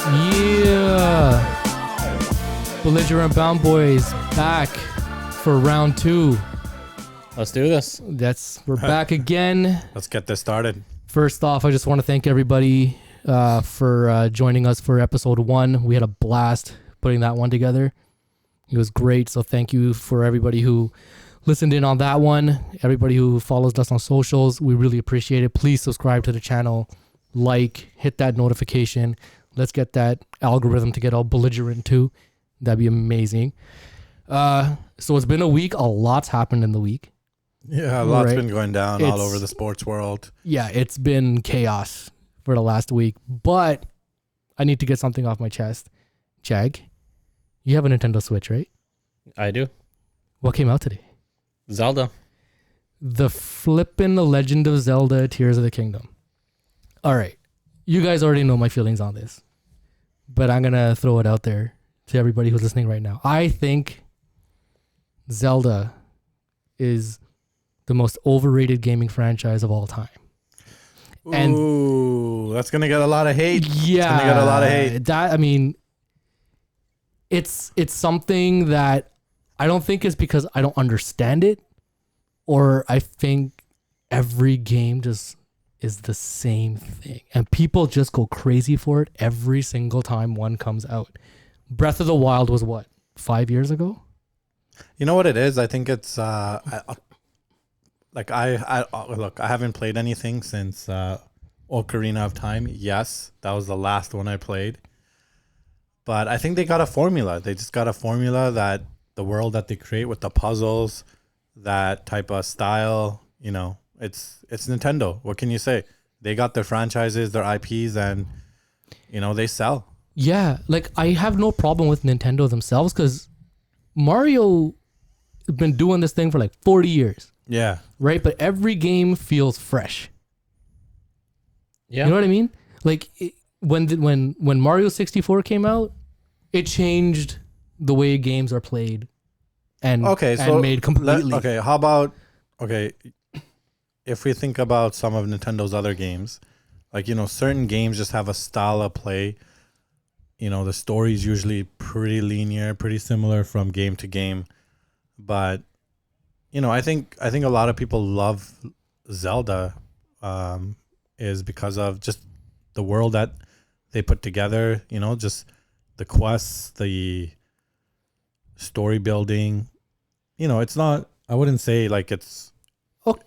Yeah. Belligerent Brown Boys back for round 2. Let's do this. We're back again. Let's get this started. First off, I just want to thank everybody for joining us for episode 1. We had a blast putting that one together. It was great. So thank you for everybody who listened in on that one. Everybody who follows us on socials, we really appreciate it. Please subscribe to the channel, hit that notification. Let's get that algorithm to get all belligerent too. That'd be amazing. So it's been a week. A lot's happened in the week. Yeah, a lot's been going down all over the sports world. Yeah, it's been chaos for the last week. But I need to get something off my chest. Jag, you have a Nintendo Switch, right? I do. What came out today? Zelda. The flippin' Legend of Zelda Tears of the Kingdom. All right. You guys already know my feelings on this. But I'm going to throw it out there to everybody who's listening right now. I think Zelda is the most overrated gaming franchise of all time. Ooh, that's going to get a lot of hate. Yeah. It's going to get a lot of hate. That, I mean, it's something that I don't think is because I don't understand it, or I think every game just is the same thing and people just go crazy for it every single time one comes out. Breath of the Wild was what, 5 years ago? You know what it is? I think it's look, I haven't played anything since Ocarina of Time. Yes, that was the last one I played. But I think they got a formula. They just got a formula that the world that they create with the puzzles, that type of style, you know, it's Nintendo. What can you say? They got their franchises, their IPs, and, you know, they sell. Yeah, like I have no problem with Nintendo themselves because Mario has been doing this thing for like 40 years. Yeah. Right? But every game feels fresh. Yeah. You know what I mean? Like when Mario 64 came out, it changed the way games are played and made completely. How about if we think about some of Nintendo's other games, like, you know, certain games just have a style of play. You know, the story is usually pretty linear, pretty similar from game to game. But, you know, I think a lot of people love Zelda is because of just the world that they put together, you know, just the quests, the story building. You know, it's not, I wouldn't say like it's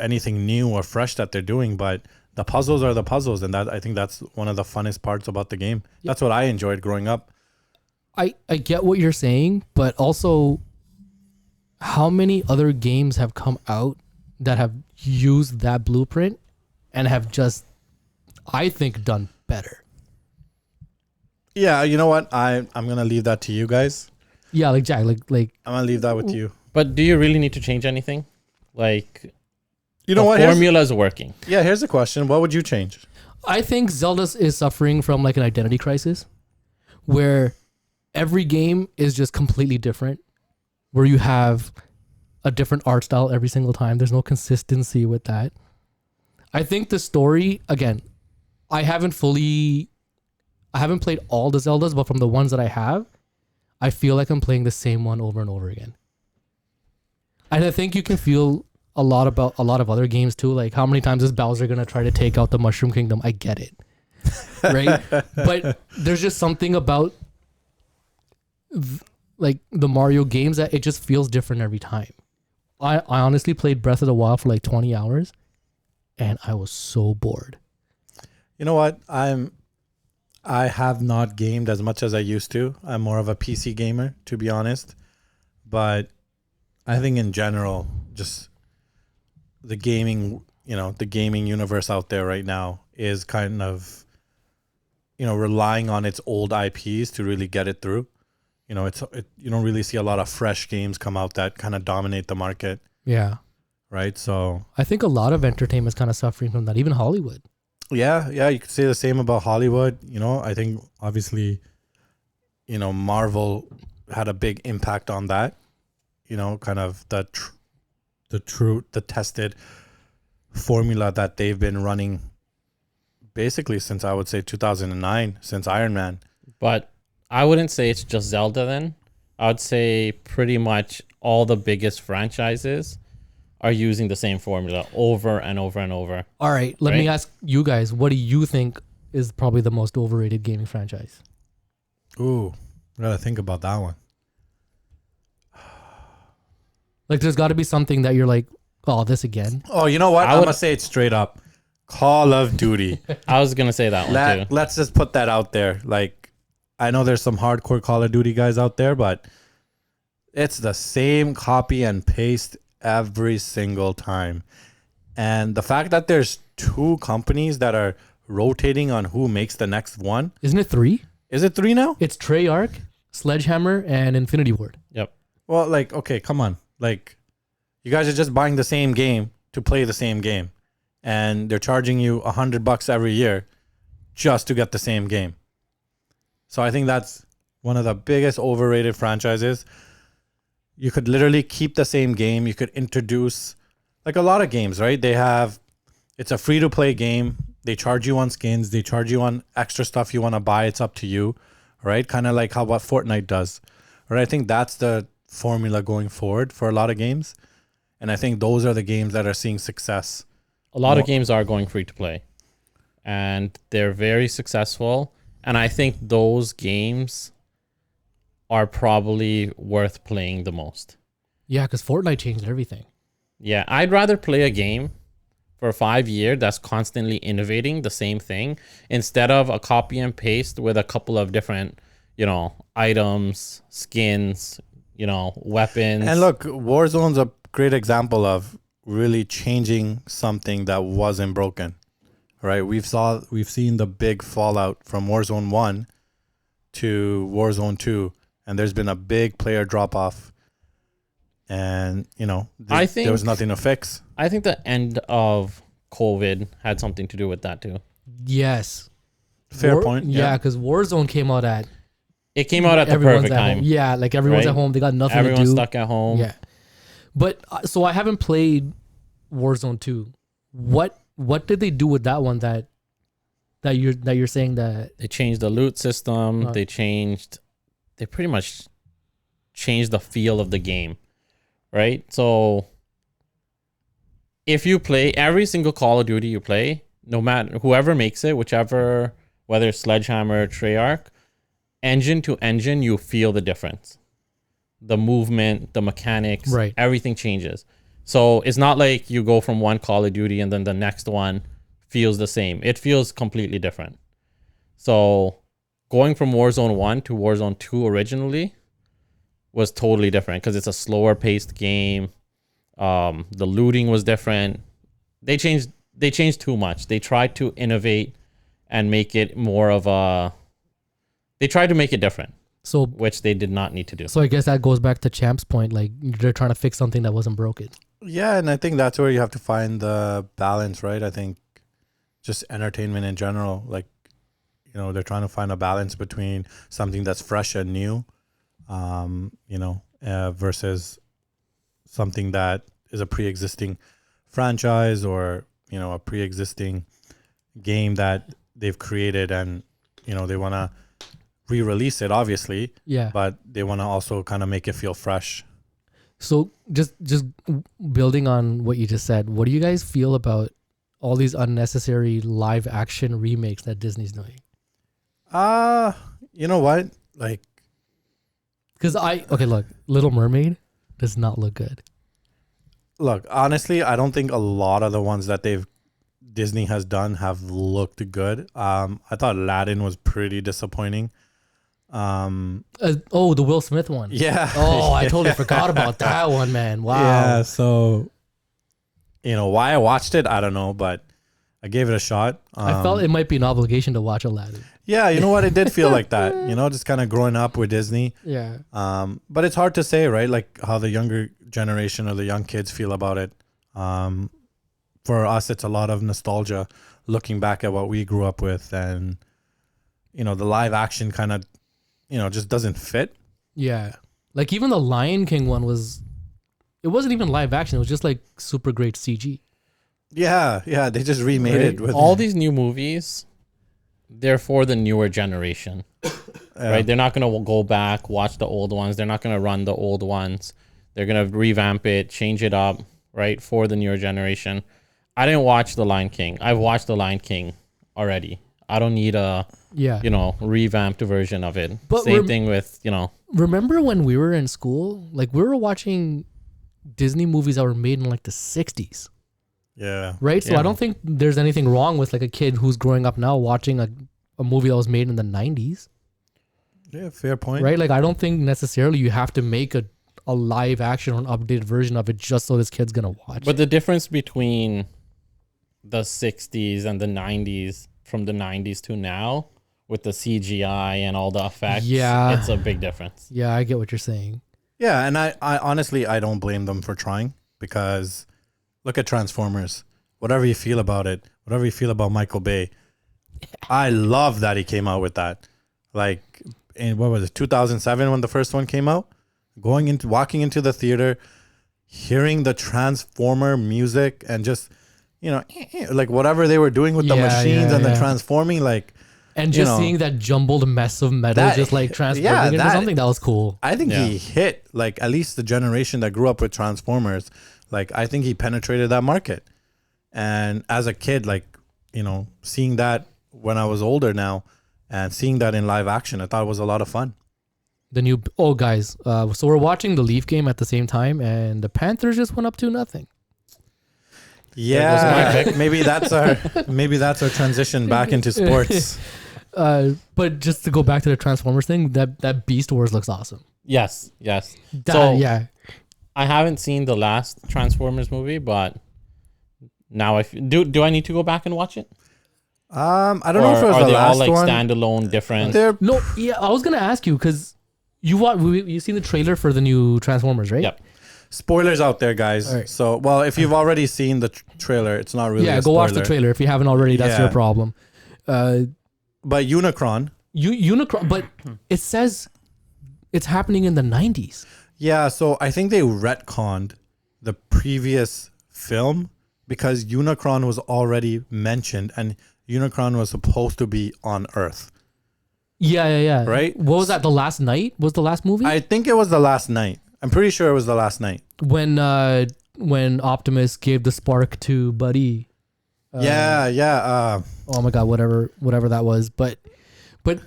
anything new or fresh that they're doing, but the puzzles are the puzzles, and that I think that's one of the funnest parts about the game. Yeah. That's what I enjoyed growing up. I get what you're saying, but also how many other games have come out that have used that blueprint and have just, I think, done better? Yeah, you know what? I'm gonna leave that to you guys. Yeah, like Jack, like I'm gonna leave that with you. But do you really need to change anything? Like, you know what? Formula is working. Yeah, here's the question. What would you change? I think Zelda is suffering from like an identity crisis where every game is just completely different, where you have a different art style every single time. There's no consistency with that. I think the story, again, I haven't played all the Zeldas, but from the ones that I have, I feel like I'm playing the same one over and over again. And I think you can feel a lot about a lot of other games too. Like, how many times is Bowser going to try to take out the Mushroom Kingdom? I get it. Right? But there's just something about like the Mario games that it just feels different every time. I honestly played Breath of the Wild for like 20 hours and I was so bored. You know what? I have not gamed as much as I used to. I'm more of a PC gamer, to be honest. But I think in general, just the gaming, you know, the gaming universe out there right now is kind of, you know, relying on its old IPs to really get it through. You know, you don't really see a lot of fresh games come out that kind of dominate the market. Yeah. Right. So I think a lot of entertainment is kind of suffering from that, even Hollywood. Yeah. You could say the same about Hollywood. You know, I think obviously, you know, Marvel had a big impact on that. You know, kind of the tested formula that they've been running basically since, I would say, 2009, since Iron Man. But I wouldn't say it's just Zelda then. I would say pretty much all the biggest franchises are using the same formula over and over and over. All right, let me Right? ask you guys, what do you think is probably the most overrated gaming franchise? Ooh, I gotta think about that one. Like, there's got to be something that you're like, oh, this again. Oh, you know what? I I'm would- gonna say it straight up. Call of Duty. I was gonna say that one too. Let's just put that out there. Like, I know there's some hardcore Call of Duty guys out there, but it's the same copy and paste every single time. And the fact that there's two companies that are rotating on who makes the next one. Isn't it 3? Is it 3 now? It's Treyarch, Sledgehammer, and Infinity Ward. Yep. Well, like, okay, come on. Like, you guys are just buying the same game to play the same game. And they're charging you $100 every year just to get the same game. So I think that's one of the biggest overrated franchises. You could literally keep the same game. You could introduce, like a lot of games, right? It's a free-to-play game. They charge you on skins. They charge you on extra stuff you want to buy. It's up to you, right? Kind of like what Fortnite does, right? I think that's the formula going forward for a lot of games. And I think those are the games that are seeing success. A lot of games are going free to play, and they're very successful. And I think those games are probably worth playing the most. Yeah, because Fortnite changed everything. Yeah, I'd rather play a game for 5 years that's constantly innovating the same thing instead of a copy and paste with a couple of different, items, skins, weapons. And look, Warzone's a great example of really changing something that wasn't broken, right? We've seen the big fallout from Warzone 1 to Warzone 2, and there's been a big player drop off. And, there was nothing to fix. I think the end of COVID had something to do with that too. Yes. Fair point. Yeah, because Warzone came out at It came out at the everyone's perfect at time. home. Yeah, like everyone's Right? at home. They got nothing Everyone's to do. stuck at home. Yeah. But so I haven't played Warzone 2. What did they do with that one that you're saying that They changed the loot system. Uh. They pretty much changed the feel of the game, right? So if you play every single Call of Duty you play, no matter whoever makes it, whether it's Sledgehammer or Treyarch, engine to engine, you feel the difference. The movement, the mechanics, Right. everything changes. So it's not like you go from one Call of Duty and then the next one feels the same. It feels completely different. So going from Warzone 1 to Warzone 2 originally was totally different because it's a slower paced game. The looting was different. They changed too much. They tried to innovate and make it more of they tried to make it different, so which they did not need to do. so I guess that goes back to Champ's point, like they're trying to fix something that wasn't broken. Yeah, and I think that's where you have to find the balance, right? I think just entertainment in general, like, they're trying to find a balance between something that's fresh and new, versus something that is a pre-existing franchise or, a pre-existing game that they've created and, they want to re-release it, obviously, Yeah. but they want to also kind of make it feel fresh. So just building on what you just said, what do you guys feel about all these unnecessary live action remakes that Disney's doing? You know what? Like, Because look, Little Mermaid does not look good. look, honestly, I don't think a lot of the ones that Disney has done have looked good. I thought Aladdin was pretty disappointing. The Will Smith one. Yeah. Oh, I totally forgot about that one, man. Wow. Yeah. So, why I watched it, I don't know, but I gave it a shot. I felt it might be an obligation to watch Aladdin. Yeah, you know what? It did feel like that. Just kind of growing up with Disney. Yeah. But it's hard to say, right? Like how the younger generation or the young kids feel about it. For us, it's a lot of nostalgia, looking back at what we grew up with, and the live action kind of, just doesn't fit. Yeah. Like even the Lion King one it wasn't even live action. It was just like super great CG. Yeah, they just remade it with all these new movies. They're for the newer generation. right? They're not going to go back, watch the old ones. They're not going to run the old ones. They're going to revamp it, change it up, right, for the newer generation. I didn't watch The Lion King. I've watched The Lion King already. I don't need a, revamped version of it. But same thing with, Remember when we were in school? Like, we were watching Disney movies that were made in like the 60s. Yeah. Right? So I don't think there's anything wrong with like a kid who's growing up now watching a movie that was made in the 90s. Yeah, fair point. Right? Like, I don't think necessarily you have to make a live action or an updated version of it just so this kid's going to watch But the difference between the 60s and the 90s, from the 90s to now, with the CGI and all the effects, it's a big difference. Yeah, I get what you're saying. Yeah, and I honestly, I don't blame them for trying, because look at Transformers. Whatever you feel about it, whatever you feel about Michael Bay, I love that he came out with that. Like, in, what was it, 2007 when the first one came out? Walking into the theater, hearing the Transformer music and just, like whatever they were doing with the machines and the transforming, like. And just seeing that jumbled mess of metal just like transforming into something, that was cool. I think he hit, like, at least the generation that grew up with Transformers. Like, I think he penetrated that market. And as a kid, like, seeing that when I was older now and seeing that in live action, I thought it was a lot of fun. Guys, so we're watching the Leaf game at the same time, and the Panthers just went up 2-0. Yeah, maybe that's our transition back into sports. But just to go back to the Transformers thing, that Beast Wars looks awesome. Yes. I haven't seen the last Transformers movie, but now do I need to go back and watch it? I don't know if it was the last one. Are they all like standalone, different? I was gonna ask you because you seen the trailer for the new Transformers, right? Yep. Spoilers out there, guys. Right. So, well, if you've already seen the trailer, it's not really. Yeah, go watch the trailer. If you haven't already, that's your problem. But Unicron. Unicron, but it says it's happening in the 90s. Yeah, so I think they retconned the previous film because Unicron was already mentioned and Unicron was supposed to be on Earth. Yeah. Right? What was that? The Last Night was the last movie? I think it was The Last Night. I'm pretty sure it was The Last Night. When Optimus gave the spark to Buddy. Oh my God, whatever that was. But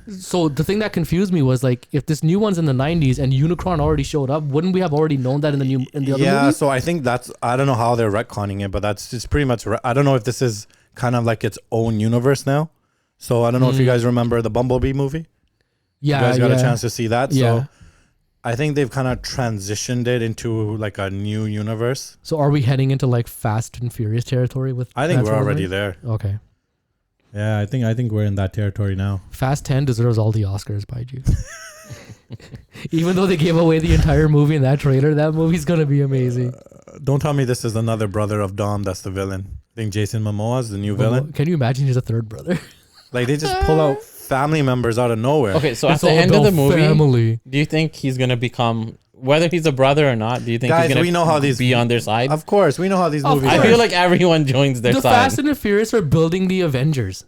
so the thing that confused me was, like, if this new one's in the 90s and Unicron already showed up, wouldn't we have already known that in the other movie? Yeah, so I think I don't know how they're retconning it, but that's just pretty much, I don't know if this is kind of like its own universe now. So I don't know if you guys remember the Bumblebee movie. Yeah. You guys got a chance to see that. Yeah. So I think they've kind of transitioned it into like a new universe. So are we heading into like Fast and Furious territory with? I think we're already there. Okay. Yeah, I think we're in that territory now. Fast 10 deserves all the Oscars, by you. Even though they gave away the entire movie in that trailer, that movie's gonna be amazing. Don't tell me this is another brother of Dom that's the villain. I think Jason Momoa is the new villain. Can you imagine he's a third brother? Like, they just pull out family members out of nowhere. Okay, so at the end of the movie, do you think he's gonna become, whether he's a brother or not, do you think he's gonna be on their side? Of course, we know how these movies I feel like everyone joins their side. The Fast and the Furious are building the Avengers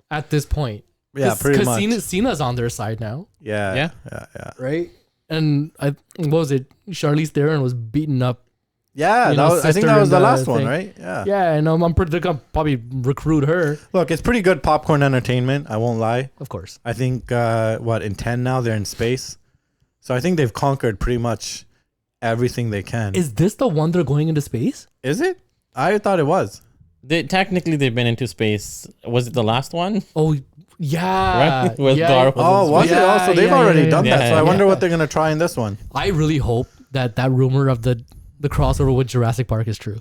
at this point. Yeah, pretty much. Because Cena's on their side now. Yeah. Right? And what was it? Charlize Theron was beaten up. Yeah, I think that was the last one, right? Yeah. Yeah, and I'm pretty, they're gonna probably recruit her. Look, it's pretty good popcorn entertainment. I won't lie. Of course. I think in 10 now they're in space, so I think they've conquered pretty much everything they can. Is this the one they're going into space? Is it? I thought it was. Technically, they've been into space. Was it the last one? Oh, yeah. Right? With Dar was it? Also, they've already done that. So I wonder what they're gonna try in this one. I really hope that rumor of the crossover with Jurassic Park is true.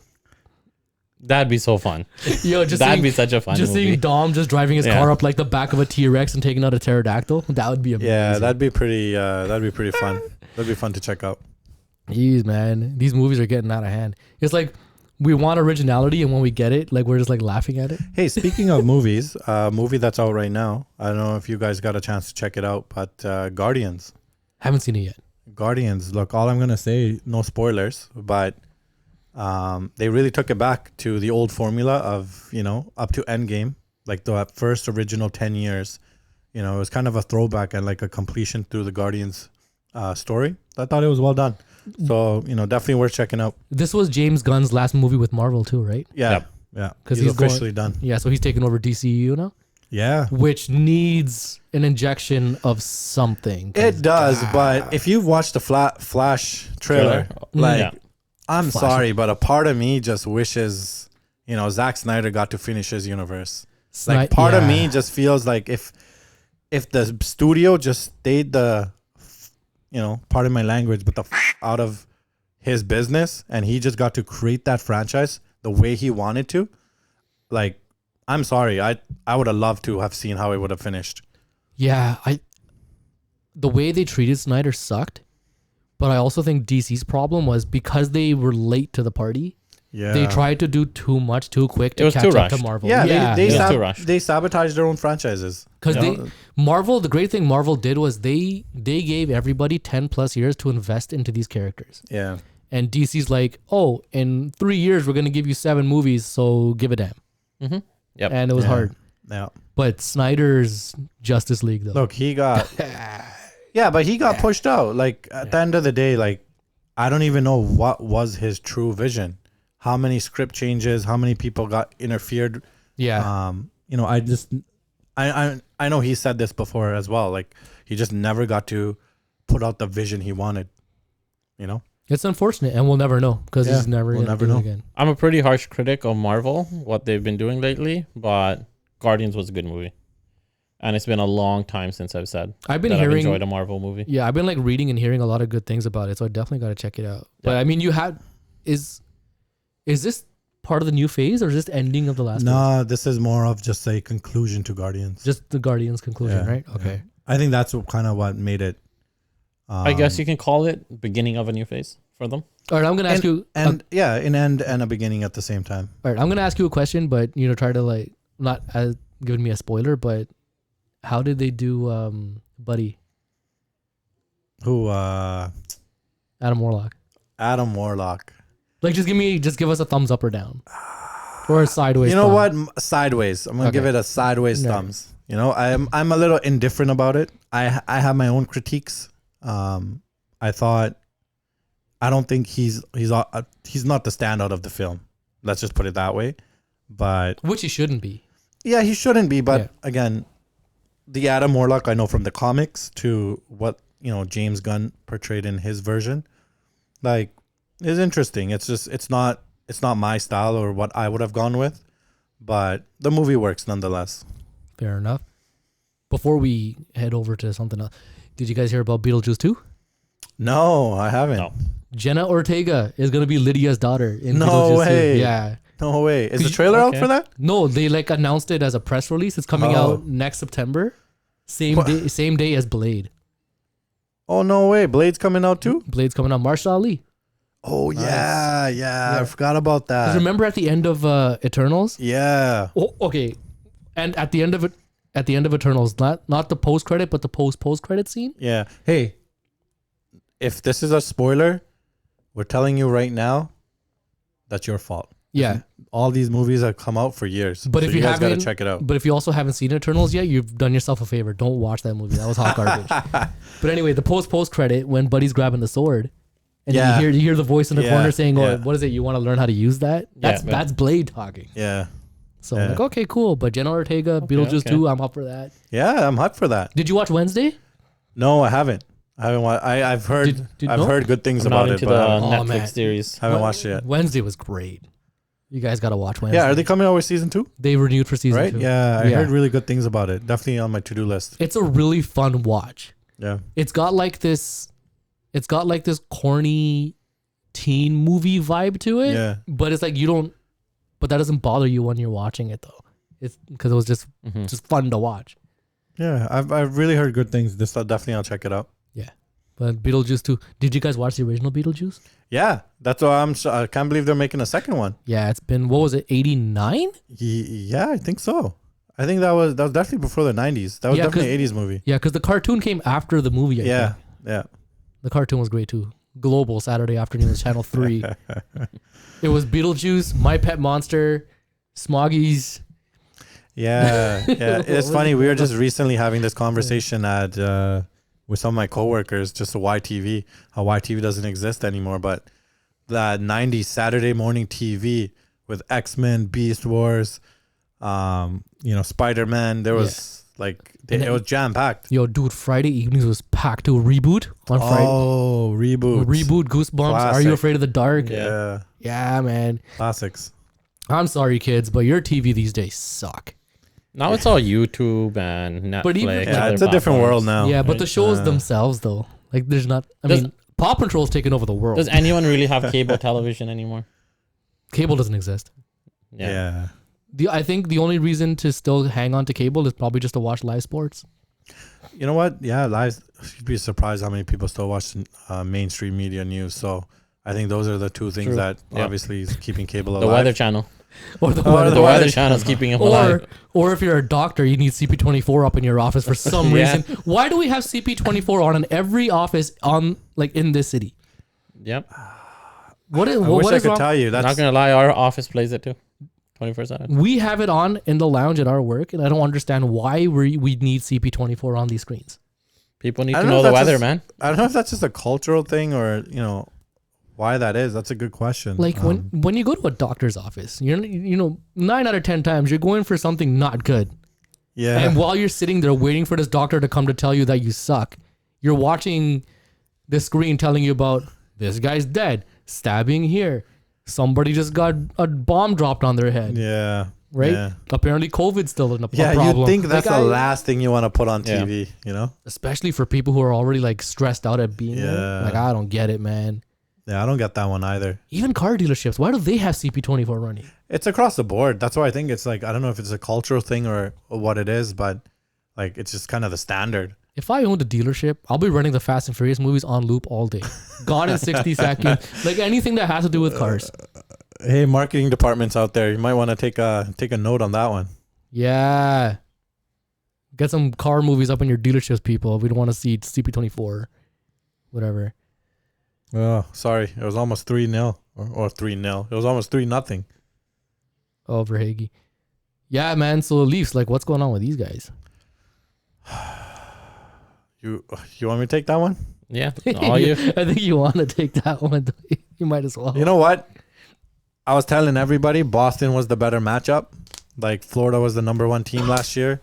That'd be so fun. That'd be such a fun movie. Seeing Dom just driving his car up like the back of a T-Rex and taking out a pterodactyl, that would be amazing. Yeah, that'd be pretty fun. That'd be fun to check out. Jeez, man, these movies are getting out of hand. It's like we want originality, and when we get it, like, we're just like laughing at it. Hey, speaking of movies, a movie that's out right now. I don't know if you guys got a chance to check it out, but Guardians. Haven't seen it yet. Guardians. Look, all I'm gonna say, no spoilers, but they really took it back to the old formula of, up to Endgame, like the first original 10 years. you know, it was kind of a throwback and like a completion through the Guardians story. I thought it was well done. So, you know, definitely worth checking out. This was James Gunn's last movie with Marvel too, right? Yeah. Yep. Yeah. 'Cause He's he's going- officially done. Yeah, so he's taking over DCU now, Yeah. which needs an injection of something. 'cause It does, but if you've watched the Flash trailer, like, Yeah. I'm Flash. sorry, but a part of me just wishes, you know, Zack Snyder got to finish his universe. Like, part of me just feels like if the studio just stayed the, you know, pardon my language, but the out of his business and he just got to create that franchise the way he wanted to, like, I'm sorry, I would have loved to have seen how it would have finished. Yeah, the way they treated Snyder sucked, but I also think DC's problem was because they were late to the party. Yeah, They tried to do too much too quick It to was catch too up to rushed. Marvel. Yeah, too rushed. they sabotaged their own franchises. Because You know? Marvel, the great thing Marvel did was they gave everybody 10 plus years to invest into these characters. Yeah. And DC's like, oh, in 3 years we're gonna give you 7 movies, so give a damn. Mm-hmm. Yep. And it was Yeah. hard. Yeah. But Snyder's Justice League though. Look, he got yeah, but he got pushed out. Like at the end of the day, like I don't even know what was his true vision. How many script changes? How many people got interfered? Yeah. You know, I know he said this before as well. Like he just never got to put out the vision he wanted. You know. It's unfortunate, and we'll never know because Yeah, he's never we'll gonna never do know. it again. I'm a pretty harsh critic of Marvel, what they've been doing lately, but Guardians was a good movie. And it's been a long time since I've said I've been that I've hearing, enjoyed a Marvel movie. yeah, I've been like reading and hearing a lot of good things about it, so I definitely got to check it out. But Yeah. I mean, is this part of the new phase or is this ending of the last phase? No, this is more of just a conclusion to Guardians. Just the Guardians conclusion, Yeah, right? Okay. I think that's kind of what made it. I guess you can call it beginning of a new phase for them. All right, I'm gonna ask you. an end and a beginning at the same time. All right, I'm gonna ask you a question, but try to like not as giving me a spoiler, but how did they do Buddy, Who? Adam Warlock? Adam Warlock. Like, just give us a thumbs up or down, or a sideways. You know thumb. what? Sideways. I'm gonna Okay. give it a sideways No. thumbs. You know, I'm a little indifferent about it. I have my own critiques. I don't think he's not the standout of the film. Let's just put it that way. But Which he shouldn't be. yeah, he shouldn't be. But Yeah. again, the Adam Warlock I know from the comics to what James Gunn portrayed in his version, like, is interesting. It's just it's not my style or what I would have gone with, but the movie works nonetheless. Fair enough. Before we head over to something else, did you guys hear about Beetlejuice 2? No, I haven't. No. Jenna Ortega is gonna be Lydia's daughter in No Beetlejuice 2. way. Yeah. No way. Is the you- trailer out okay. for that? No, they like announced it as a press release. It's coming Oh. out next September. Same What? day as Blade. Oh, no way. Blade's coming out too? Blade's coming out. Marshall Ali. Oh, Nice. yeah. I forgot about 'Cause that. remember at the end of Eternals? Yeah. Oh, okay. And at the end of it, Eternals, not the post credit, but the post credit scene. Yeah. Hey, if this is a spoiler, we're telling you right now, that's your fault. Yeah. All these movies have come out for years. But so if you guys gotta haven't- check it out. But if you also haven't seen Eternals yet, you've done yourself a favor. Don't watch that movie. That was hot garbage. But anyway, the post credit when Buddy's grabbing the sword, and Yeah. you hear the voice in the Yeah, corner saying, "Oh, yeah. what is it? You want to learn how to use that?" That's Yeah. that's Blade talking. Yeah. So Yeah. I'm like, okay, cool. But Jenna Ortega, Beetlejuice okay. 2, I'm up for that. Yeah, I'm hyped for that. Did you watch Wednesday? No, I haven't. I've heard I've no? heard good things I'm about not it, into but the I haven't, Oh, Netflix man. series. haven't watched it yet. Wednesday was great. You guys got to watch Wednesday. Yeah, are they coming out with season 2? They renewed for season Right? 2. Yeah, I Yeah. heard really good things about it. Definitely on my to-do list. It's a really fun watch. Yeah. It's got like this corny teen movie vibe to it. Yeah. But it's like but that doesn't bother you when you're watching it though. It's because it was just fun to watch. Yeah, I've really heard good things. This definitely I'll check it out. Yeah. But Beetlejuice 2. Did you guys watch the original Beetlejuice? Yeah, that's why I can't believe they're making a second one. Yeah, it's been, what was it, 89? Yeah, I think so. I think that was definitely before the 90s. That was Yeah, definitely 80s movie. Yeah, because the cartoon came after the movie. I Yeah, think. yeah. The cartoon was great too. Global Saturday afternoons, Channel 3. It was Beetlejuice, My Pet Monster, Smoggies. Yeah. It's funny. We were just recently having this conversation at with some of my coworkers, just a YTV, how YTV doesn't exist anymore, but that 90s Saturday morning TV with X-Men, Beast Wars, Spider-Man. There was it was jam-packed. Yo, dude, Friday evenings was packed to Reboot on Friday. Oh, Reboot, Goosebumps, Classic. Are You Afraid of the Dark? Yeah. Yeah, man. Classics. I'm sorry, kids, but your TV these days suck. Now it's all YouTube and Netflix. But even- Yeah, it's a different world now. Yeah, but right? the shows themselves, though, like, there's not. I Does- mean, Paw Patrol's taken over the world. Does anyone really have cable television anymore? Cable doesn't exist. Yeah. I think the only reason to still hang on to cable is probably just to watch live sports. You know what? Yeah, live. You'd be surprised how many people still watch mainstream media news. So I think those are the two things True. that Yeah. obviously is keeping cable The alive. Weather Channel. Or the Oh, weather. The Weather Channel is keeping him alive. Or if you're a doctor, you need CP24 up in your office for some Yeah. reason. Why do we have CP24 on in every office in this city? Yep. What is I what wish I is could wrong? tell you. Not That's gonna lie, our office plays it too. 24/7. We have it on in the lounge at our work, and I don't understand why we need CP24 on these screens. People need I to don't know know the if that's weather, just- man. I don't know if that's just a cultural thing or why that is. That's a good question. Like when you go to a doctor's office, 9 out of 10 times you're going for something not good. yeah, And while you're sitting there waiting for this doctor to come to tell you that you suck, you're watching the screen telling you about this guy's dead, stabbing here, somebody just got a bomb dropped on their head, yeah, right? yeah. Apparently COVID's still a Yeah, problem. you think that's Like, the last thing you want to put on Yeah. TV, especially for people who are already like stressed out at being there. Yeah. Like, I don't get it, man. Yeah, I don't get that one either. Even car dealerships, why do they have CP24 running? It's across the board. That's why I think it's like, I don't know if it's a cultural thing or what it is, but like it's just kind of the standard. If I owned a dealership, I'll be running the Fast and Furious movies on loop all day. Gone in 60 seconds. Like anything that has to do with cars. Hey, marketing departments out there, you might want to take a note on that one. Yeah. Get some car movies up in your dealerships, people. We don't want to see CP24. Whatever. Oh, sorry. It was almost 3-0 or 3-0. It was almost 3-0. Over Hagee. Yeah, man. So the Leafs, like, what's going on with these guys? You want me to take that one? Yeah. All you. I think you want to take that one. You might as well. You know what? I was telling everybody Boston was the better matchup. Like Florida was the number 1 team last year.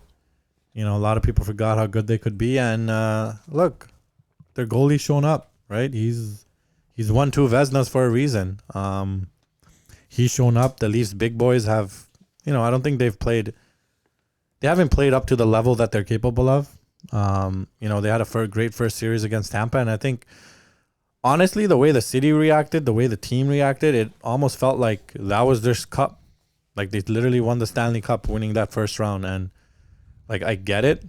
A lot of people forgot how good they could be. And look, their goalie's shown up, right? He's won 2 Vezinas for a reason. He's shown up. The Leafs big boys have, I don't think they haven't played up to the level that they're capable of. They had a great first series against Tampa. And I think, honestly, the way the city reacted, the way the team reacted, it almost felt like that was their cup. Like they literally won the Stanley Cup winning that first round. And like, I get it.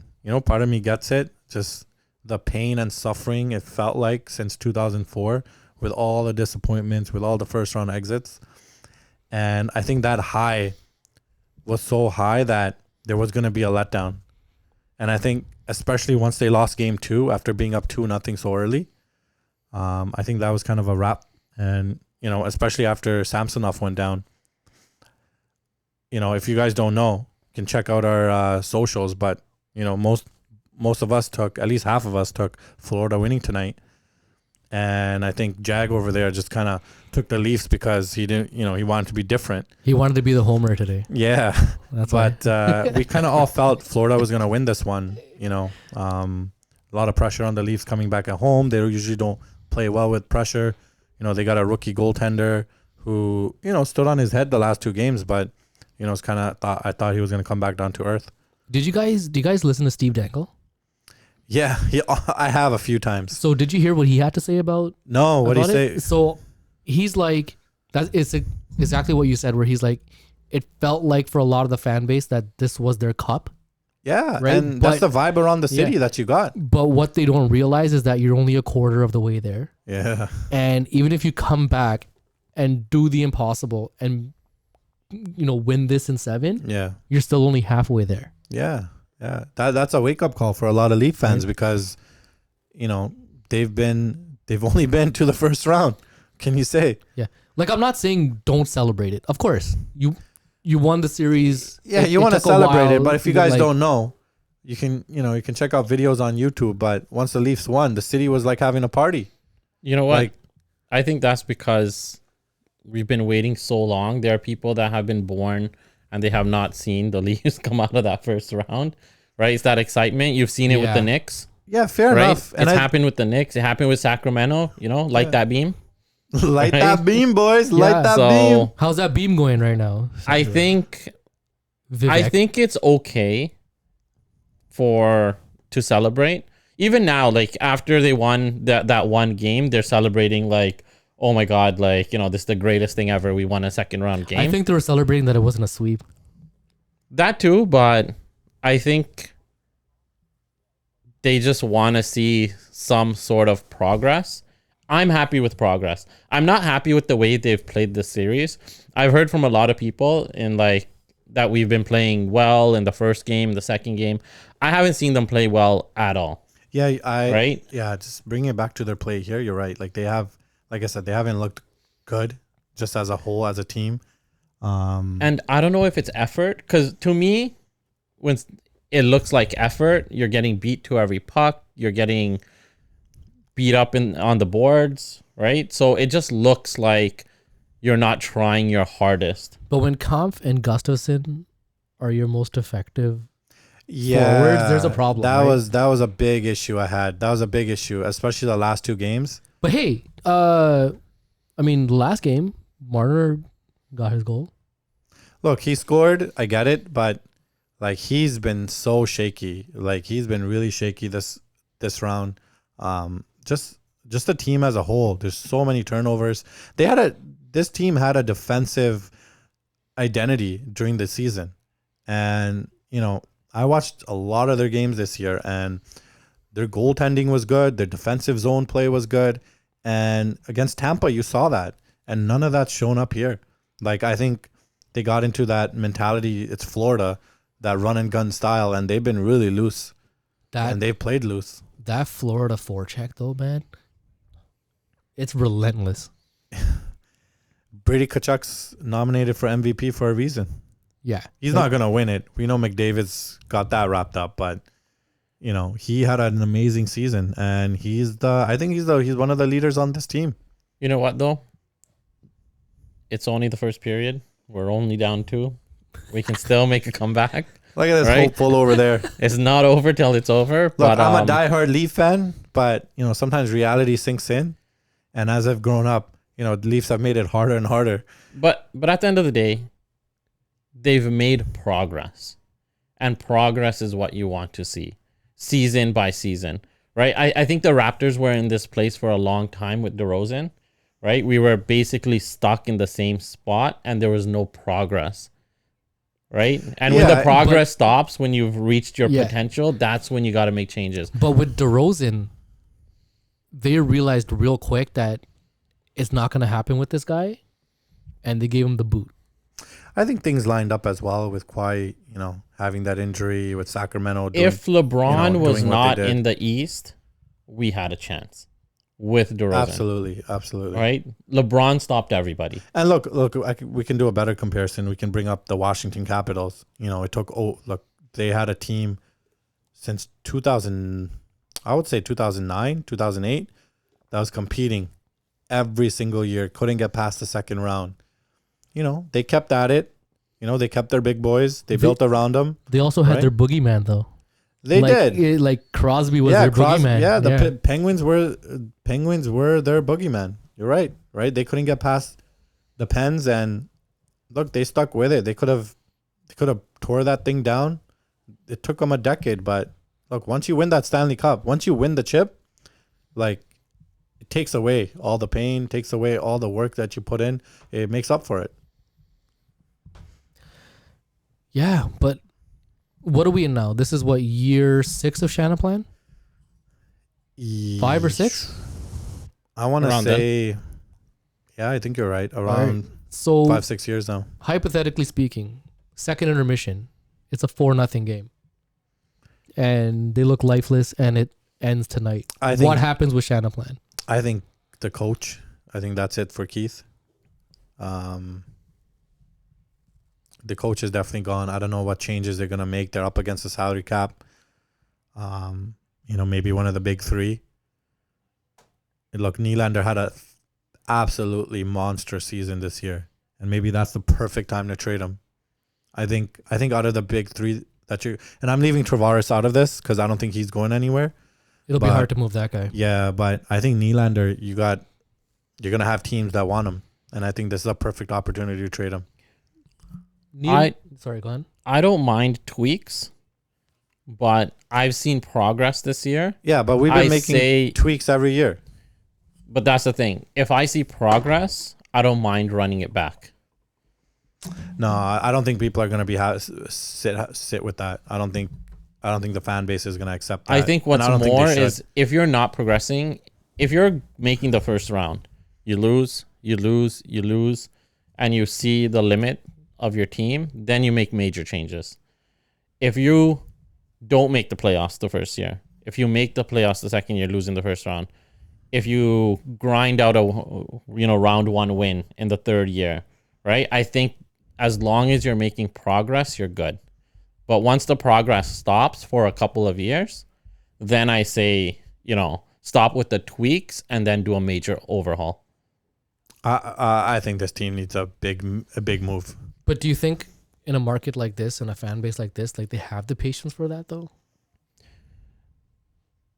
Part of me gets it. Just the pain and suffering it felt like since 2004 with all the disappointments, with all the first round exits. And I think that high was so high that there was going to be a letdown. And I think especially once they lost game 2 after being up 2-0 so early, I think that was kind of a wrap. And, especially after Samsonov went down, if you guys don't know, you can check out our socials, but, most of us at least half of us took Florida winning tonight. And I think Jag over there just kind of took the Leafs because he didn't, he wanted to be different. He wanted to be the homer today. Yeah. That's why. But we kind of all felt Florida was going to win this one. A lot of pressure on the Leafs coming back at home. They usually don't play well with pressure. They got a rookie goaltender who, stood on his head the last 2 games, but, it's kind of I thought he was going to come back down to earth. Do you guys listen to Steve Dangle? Yeah, I have a few times. So did you hear what he had to say about No, what do you about say? it? So he's like, it's exactly what you said, where he's like, it felt like for a lot of the fan base that this was their cup. Yeah, right? and that's the But- vibe around the city yeah. that you got. But what they don't realize is that you're only a quarter of the way there. Yeah. And even if you come back and do the impossible and, win this in 7, Yeah. you're still only halfway there. Yeah. Yeah. That's a wake-up call for a lot of Leaf fans because, they've only been to the first round. Can you say? Yeah. Like, I'm not saying don't celebrate it. Of course. you won the series. Yeah, you want to celebrate it, but if you guys like, don't know, you can check out videos on YouTube. But once the Leafs won, the city was like having a party. You know what? Like, I think that's because we've been waiting so long. There are people that have been born and they have not seen the Leafs come out of that first round, right? It's that excitement. You've seen it with the Knicks. Yeah, fair right? enough. And it's happened with the Knicks. It happened with Sacramento, light that beam. Light right? that beam, boys. Yeah. Light that beam. How's that beam going right now? I think it's okay to celebrate. Even now, like after they won that one game, they're celebrating like, oh my God, like, this is the greatest thing ever. We won a second round game. I think they were celebrating that it wasn't a sweep. That too, but I think they just want to see some sort of progress. I'm happy with progress. I'm not happy with the way they've played this series. I've heard from a lot of people that we've been playing well in the first game, the second game. I haven't seen them play well at all. Yeah, right? Yeah, just bringing it back to their play here. You're right. Like they have, like I said, they haven't looked good just as a whole, as a team. And I don't know if it's effort, because to me, when it looks like effort, you're getting beat to every puck, you're getting beat up on the boards, right? So it just looks like you're not trying your hardest. But when Kampf and Gustafsson are your most effective forwards, there's a problem. That was a big issue I had. That was a big issue, especially the last two games. But hey, the last game, Marner got his goal. Look, he scored. I get it, but like he's been so shaky. Like he's been really shaky this round. Just the team as a whole. There's so many turnovers. This team had a defensive identity during the season, and I watched a lot of their games this year, and their goaltending was good. Their defensive zone play was good, and against Tampa, you saw that, and none of that's shown up here. Like I think they got into that mentality. It's Florida, that run and gun style, and they've been really loose. And they've played loose. That Florida forecheck, though, man, it's relentless. Brady Tkachuk's nominated for MVP for a reason. Yeah, he's not gonna win it. We know McDavid's got that wrapped up, but he had an amazing season, and he's one of the leaders on this team. You know what though? It's only the first period. We're only down 2. We can still make a comeback. Look at this hopeful over there. It's not over till it's over. Look, but I'm a diehard Leaf fan, but sometimes reality sinks in, and as I've grown up, the Leafs have made it harder and harder. But at the end of the day, they've made progress, and progress is what you want to see, season by season, right? I think the Raptors were in this place for a long time with DeRozan, right? We were basically stuck in the same spot, and there was no progress. Right? And when the progress stops, when you've reached your potential, that's when you got to make changes. But with DeRozan, they realized real quick that it's not going to happen with this guy, and they gave him the boot. I think things lined up as well with Kawhi, having that injury with Sacramento. If LeBron was not in the East, we had a chance with DeRozan. Absolutely. Right? LeBron stopped everybody. And look, we can do a better comparison. We can bring up the Washington Capitals. They had a team since 2000, I would say 2009, 2008, that was competing every single year, couldn't get past the second round. They kept at it. They kept their big boys. They built around them. They also had their boogeyman, though. They did. Like Crosby was their boogeyman. Yeah, the Penguins were their boogeyman. You're right. Right? They couldn't get past the Pens, and look, they stuck with it. They could have tore that thing down. It took them a decade, but look, once you win that Stanley Cup, once you win the chip, like it takes away all the pain, takes away all the work that you put in. It makes up for it. Yeah, but what are we in now? This is what, year 6 of Shanaplan? 5 or 6? I want to say, yeah, I think you're right. Around so 5-6 years now. Hypothetically speaking, second intermission, it's a 4-0 game, and they look lifeless, and it ends tonight. What happens with Shanaplan? I think the coach. I think that's it for Keith. the coach is definitely gone. I don't know what changes they're gonna make. They're up against the salary cap. Maybe one of the big three. Look, Nylander had a absolutely monstrous season this year, and maybe that's the perfect time to trade him. I think out of the big three and I'm leaving Tavares out of this because I don't think he's going anywhere. It'll be hard to move that guy. Yeah, but I think Nylander, you're gonna have teams that want him, and I think this is a perfect opportunity to trade him. Sorry, go ahead. I don't mind tweaks, but I've seen progress this year. Yeah, but we've been making tweaks every year. But that's the thing. If I see progress, I don't mind running it back. No, I don't think people are going to sit with that. I don't think the fan base is going to accept that. I think what's more is if you're not progressing, if you're making the first round, you lose, and you see the limit of your team, then you make major changes. If you don't make the playoffs the first year, if you make the playoffs the second year, losing the first round, if you grind out a round one win in the third year, right? I think as long as you're making progress, you're good. But once the progress stops for a couple of years, then I say, stop with the tweaks and then do a major overhaul. I think this team needs a big move. But do you think in a market like this and a fan base like this, like they have the patience for that though?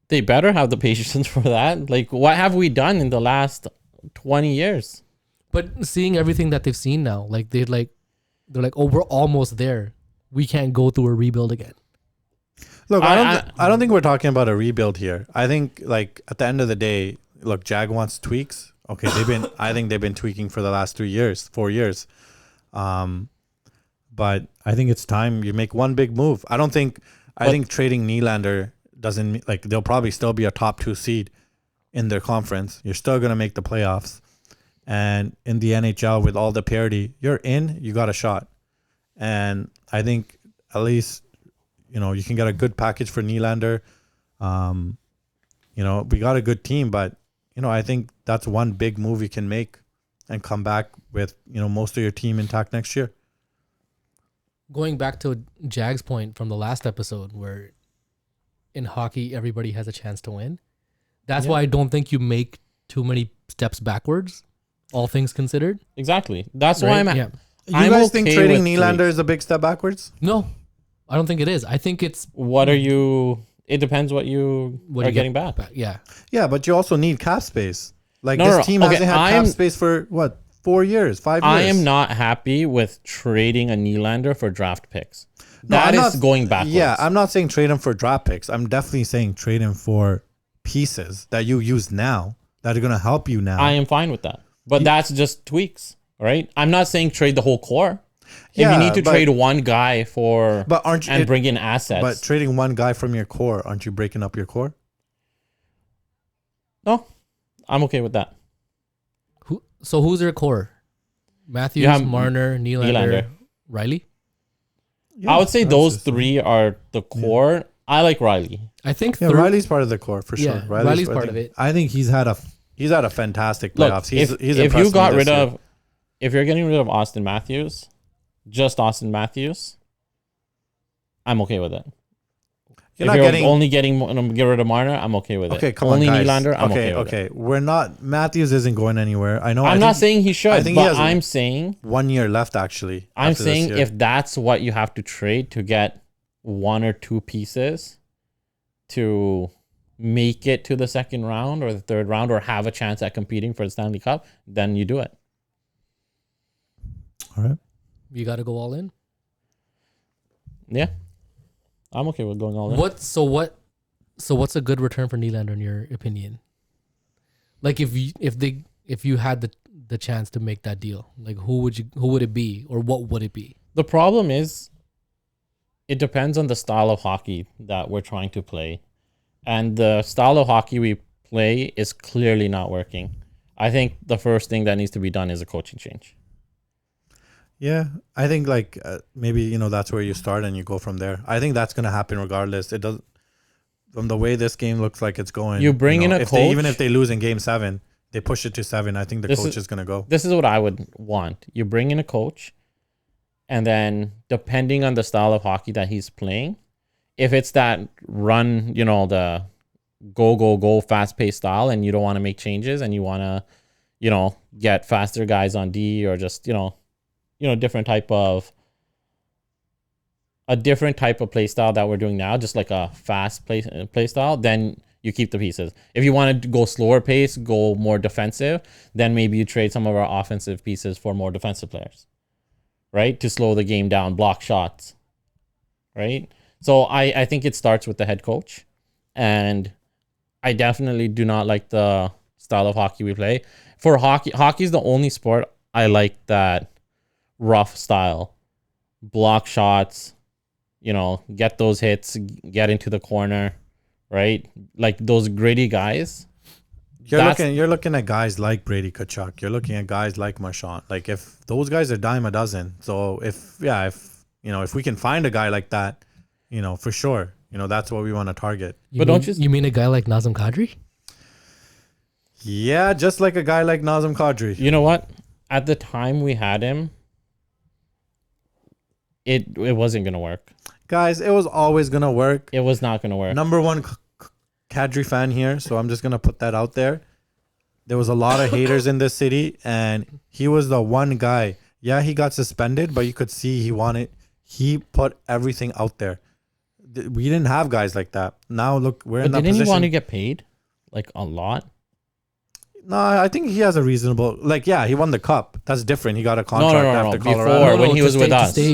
They better have the patience for that. Like, what have we done in the last 20 years? But seeing everything that they've seen now, like they're like, oh, we're almost there. We can't go through a rebuild again. Look, I don't think we're talking about a rebuild here. I think like at the end of the day, look, Jag wants tweaks. Okay, I think they've been tweaking for the last 4 years. But I think it's time you make one big move. I think trading Nylander doesn't, like, they'll probably still be a top 2 seed in their conference. You're still going to make the playoffs. And in the NHL with all the parity, you're in, you got a shot. And I think at least, you can get a good package for Nylander. We got a good team, but, I think that's one big move you can make and come back with, most of your team intact next year. Going back to Jag's point from the last episode where in hockey, everybody has a chance to win. That's why I don't think you make too many steps backwards, all things considered. Exactly. That's why I'm... You guys think trading Nylander is a big step backwards? No, I don't think it is. I think it's... It depends what you are getting back. Yeah. Yeah, but you also need cap space. Like, this team hasn't had cap space for, 4 years, 5 years? I am not happy with trading a Nylander for draft picks. That is going backwards. Yeah, I'm not saying trade him for draft picks. I'm definitely saying trade him for pieces that you use now that are going to help you now. I am fine with that. But that's just tweaks, right? I'm not saying trade the whole core. Yeah, if you need to trade one guy bring in assets. But trading one guy from your core, aren't you breaking up your core? No, I'm okay with that. So who's their core? Matthews, Marner, Nylander, Riley? Yeah, I would say those three are the core. Yeah. I like Riley. I think Riley's part of the core for sure. Yeah, Riley's part of it. I think he's had a fantastic playoffs. Look, if you're getting rid of Austin Matthews, just Austin Matthews, I'm okay with it. Get rid of Marner, I'm okay with it. Okay, come on, guys. Nylander, I'm okay with it. We're not... Matthews isn't going anywhere. I'm not saying he should, I'm saying... 1 year left, actually. I'm saying if that's what you have to trade to get 1 or 2 pieces to make it to the second round or the third round or have a chance at competing for the Stanley Cup, then you do it. All right. You got to go all in? Yeah. I'm okay with going all in. So what's a good return for Nylander in your opinion? Like if you had the chance to make that deal, like who would it be or what would it be? The problem is it depends on the style of hockey that we're trying to play. And the style of hockey we play is clearly not working. I think the first thing that needs to be done is a coaching change. Yeah, I think maybe that's where you start and you go from there. I think that's going to happen regardless. It does, from the way this game looks like it's going. You bring in a coach. Even if they lose in Game 7, they push it to 7. I think the coach is going to go. This is what I would want. You bring in a coach And then depending on the style of hockey that he's playing, if it's that run, the go, fast-paced style, and you don't want to make changes and you want to, get faster guys on D, or just, different type of play style that we're doing now, just like a fast play style, then you keep the pieces. If you want to go slower pace, go more defensive, then maybe you trade some of our offensive pieces for more defensive players, right? To slow the game down, block shots, right? So I think it starts with the head coach, and I definitely do not like the style of hockey we play. For hockey is the only sport I like that rough style, block shots, get those hits, get into the corner, right? Like those gritty guys. You're looking at guys like Brady Tkachuk. You're looking at guys like Marchand. Like, if those guys are dime a dozen. So if we can find a guy like that, for sure, that's what we want to target. You mean a guy like Nazem Kadri? Yeah, just like a guy like Nazem Kadri. You know what? At the time we had him, it wasn't gonna work. Guys, it was always gonna work. It was not gonna work. Number one Kadri fan here, so I'm just gonna put that out there. There was a lot of haters in this city, and he was the one guy. Yeah, he got suspended, but you could see he put everything out there. We didn't have guys like that. Now look, we're in that position. Didn't he want to get paid like a lot? No, I think he has a reasonable. He won the cup. That's different. He got a contract after Colorado. Before, when he was with us. He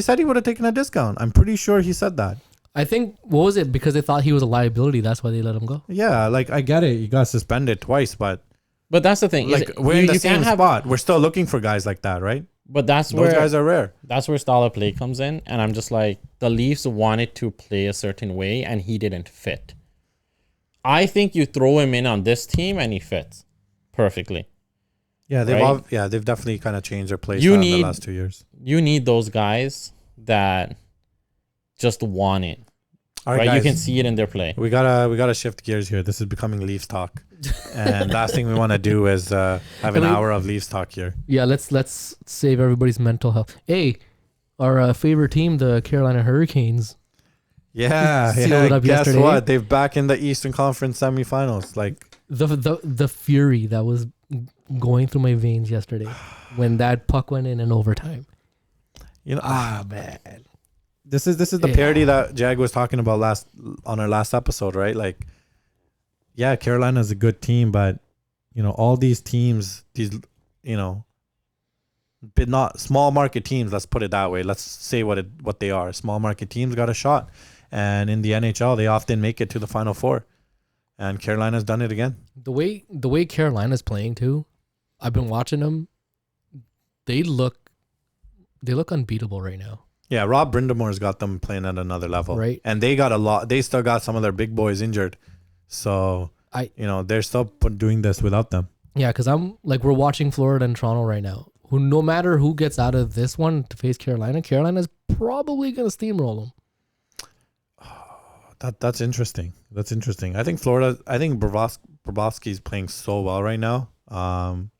said he would have taken a discount. I'm pretty sure he said that. I think, what was it? Because they thought he was a liability. That's why they let him go. Yeah, I get it. He got suspended twice, but that's the thing. We're in the same spot. We're still looking for guys like that, right? But those guys are rare. That's where style of play comes in, and I'm just like, the Leafs wanted to play a certain way, and he didn't fit. I think you throw him in on this team, and he fits perfectly. Yeah, they've definitely kind of changed their play style in the last 2 years. You need those guys that just want it. All right, right? guys, you can see it in their play. We gotta shift gears here. This is becoming Leafs talk, and last thing we want to do is have an hour of Leafs talk here. Yeah, let's save everybody's mental health. Hey, our favorite team, the Carolina Hurricanes. Yeah. Guess yesterday. What? They're back in the Eastern Conference semifinals. Like the fury that was going through my veins yesterday when that puck went in overtime. Man. This is the parody that Jag was talking about on our last episode, right? Like, yeah, Carolina's a good team, but all these teams, but not small market teams. Let's put it that way. Let's say what they are. Small market teams got a shot, and in the NHL, they often make it to the Final Four, and Carolina's done it again. The way Carolina's playing too, I've been watching them. They look unbeatable right now. Yeah, Rob Brindamore's got them playing at another level, right? And they got a lot. They still got some of their big boys injured, so they're still doing this without them. Yeah, because we're watching Florida and Toronto right now. Who, no matter who gets out of this one to face Carolina's probably gonna steamroll them. That's interesting. I think Bobrovsky's playing so well right now.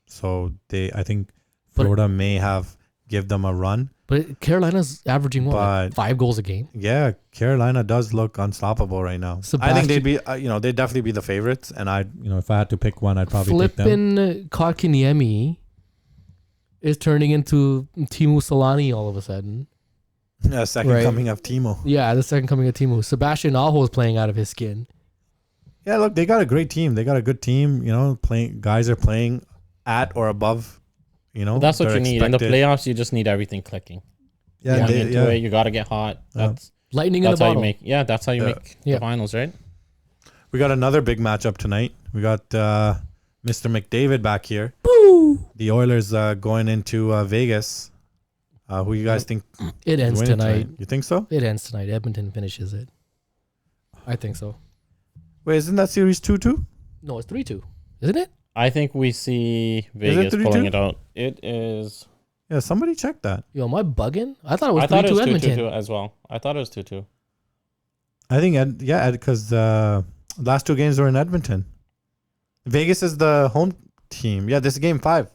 So I think Florida may have give them a run. But Carolina's averaging 5 goals a game. Yeah, Carolina does look unstoppable right now. I think they'd be, they'd definitely be the favorites. And if I had to pick one, I'd probably pick them. Flippin' Kotkaniemi is turning into Teemu Solani all of a sudden. Yeah, second coming of Timo. Yeah, the second coming of Timo. Sebastian Aho is playing out of his skin. Yeah, look, they got a great team. They got a good team. Guys are playing at or above. That's what you need in the playoffs. You just need everything clicking. Yeah, you got to get hot. That's lightning in the bottle. That's how you make the finals, right? We got another big matchup tonight. We got Mr. McDavid back here. Boo! The Oilers going into Vegas. Who you guys think? It ends tonight. You think so? It ends tonight. Edmonton finishes it. I think so. Wait, isn't that series 2-2? No, it's 3-2. Isn't it? I think we see Vegas pulling it out. It is. Yeah, somebody check that. Yo, am I bugging? I thought it was 3-2 Edmonton. 2-2 as well. I thought it was 2-2. I think, because last 2 games were in Edmonton. Vegas is the home team. Yeah, this is game 5.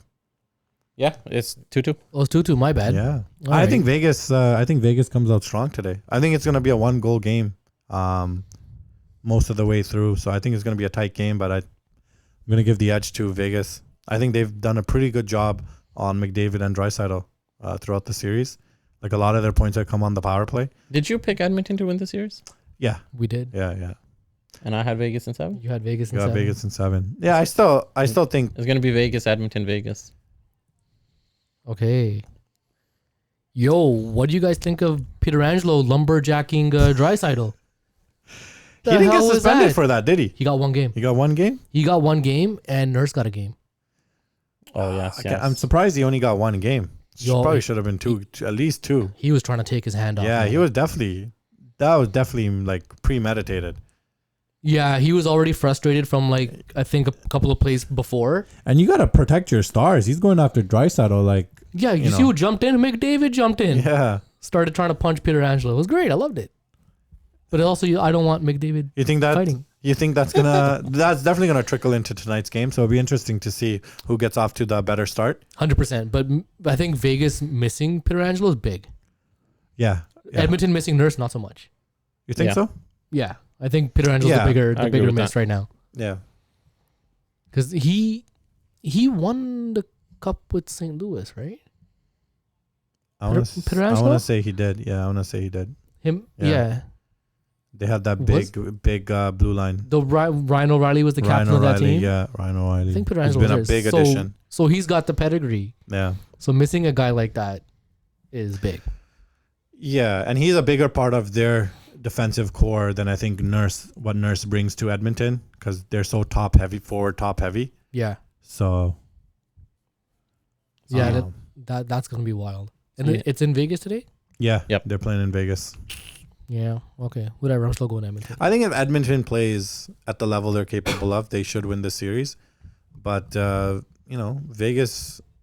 Yeah, it's 2-2. Oh, it's 2-2. My bad. Yeah. All I right. think Vegas. I think Vegas comes out strong today. I think it's gonna be a 1-goal game, most of the way through. So I think it's gonna be a tight game. But I'm gonna give the edge to Vegas. I think they've done a pretty good job on McDavid and Draisaitl throughout the series. Like a lot of their points have come on the power play. Did you pick Edmonton to win the series? Yeah. We did. Yeah. And I had Vegas in 7. You had Vegas in You got 7. Vegas in 7. Yeah, I still think. It's gonna be Vegas, Edmonton, Vegas. Okay. Yo, what do you guys think of Pietrangelo lumberjacking Draisaitl? He didn't get suspended for that, did he? He got 1 game. He got 1 game? He got 1 game, and Nurse got a game. Oh, yes. I'm surprised he only got 1 game. Yo, Probably should have been 2, at least 2. He was trying to take his hand off. Yeah, man. he was definitely. That was definitely like premeditated. Yeah, he was already frustrated from like I think a couple of plays before. And you got to protect your stars. He's going after Draisaitl. Like, Yeah, you see who jumped in? McDavid jumped in. Yeah. Started trying to punch Pietrangelo. It was great. I loved it. But also, I don't want McDavid You think that? fighting. You think that's gonna? That's definitely gonna trickle into tonight's game. So it'll be interesting to see who gets off to the better start. 100%. But I think Vegas missing Pietrangelo is big. Yeah. Edmonton missing Nurse, not so much. You think Yeah. so? Yeah, I think Pietrangelo's Yeah, the I agree bigger with miss that. right now. Yeah. Because he won the cup with St. Louis, right? I want Pietrangelo? to say he did. Yeah, I want to say he did. Him, Yeah. yeah. They had that Was- big blue line. The Ryan O'Reilly was the captain Ryan of that O'Reilly, team. yeah, Ryan O'Reilly. I think He's Pietrangelo been a was big there. addition. So he's got the pedigree. Yeah. So missing a guy like that is big. Yeah, and he's a bigger part of their defensive core than I think what Nurse brings to Edmonton because they're so top heavy. Yeah. So Yeah, um, that's gonna be wild. And Yeah. it's in Vegas today. yeah, Yep. they're playing in Vegas. Yeah. Okay. Whatever. I'm still going Edmonton. I think if Edmonton plays at the level they're capable of, they should win the series. But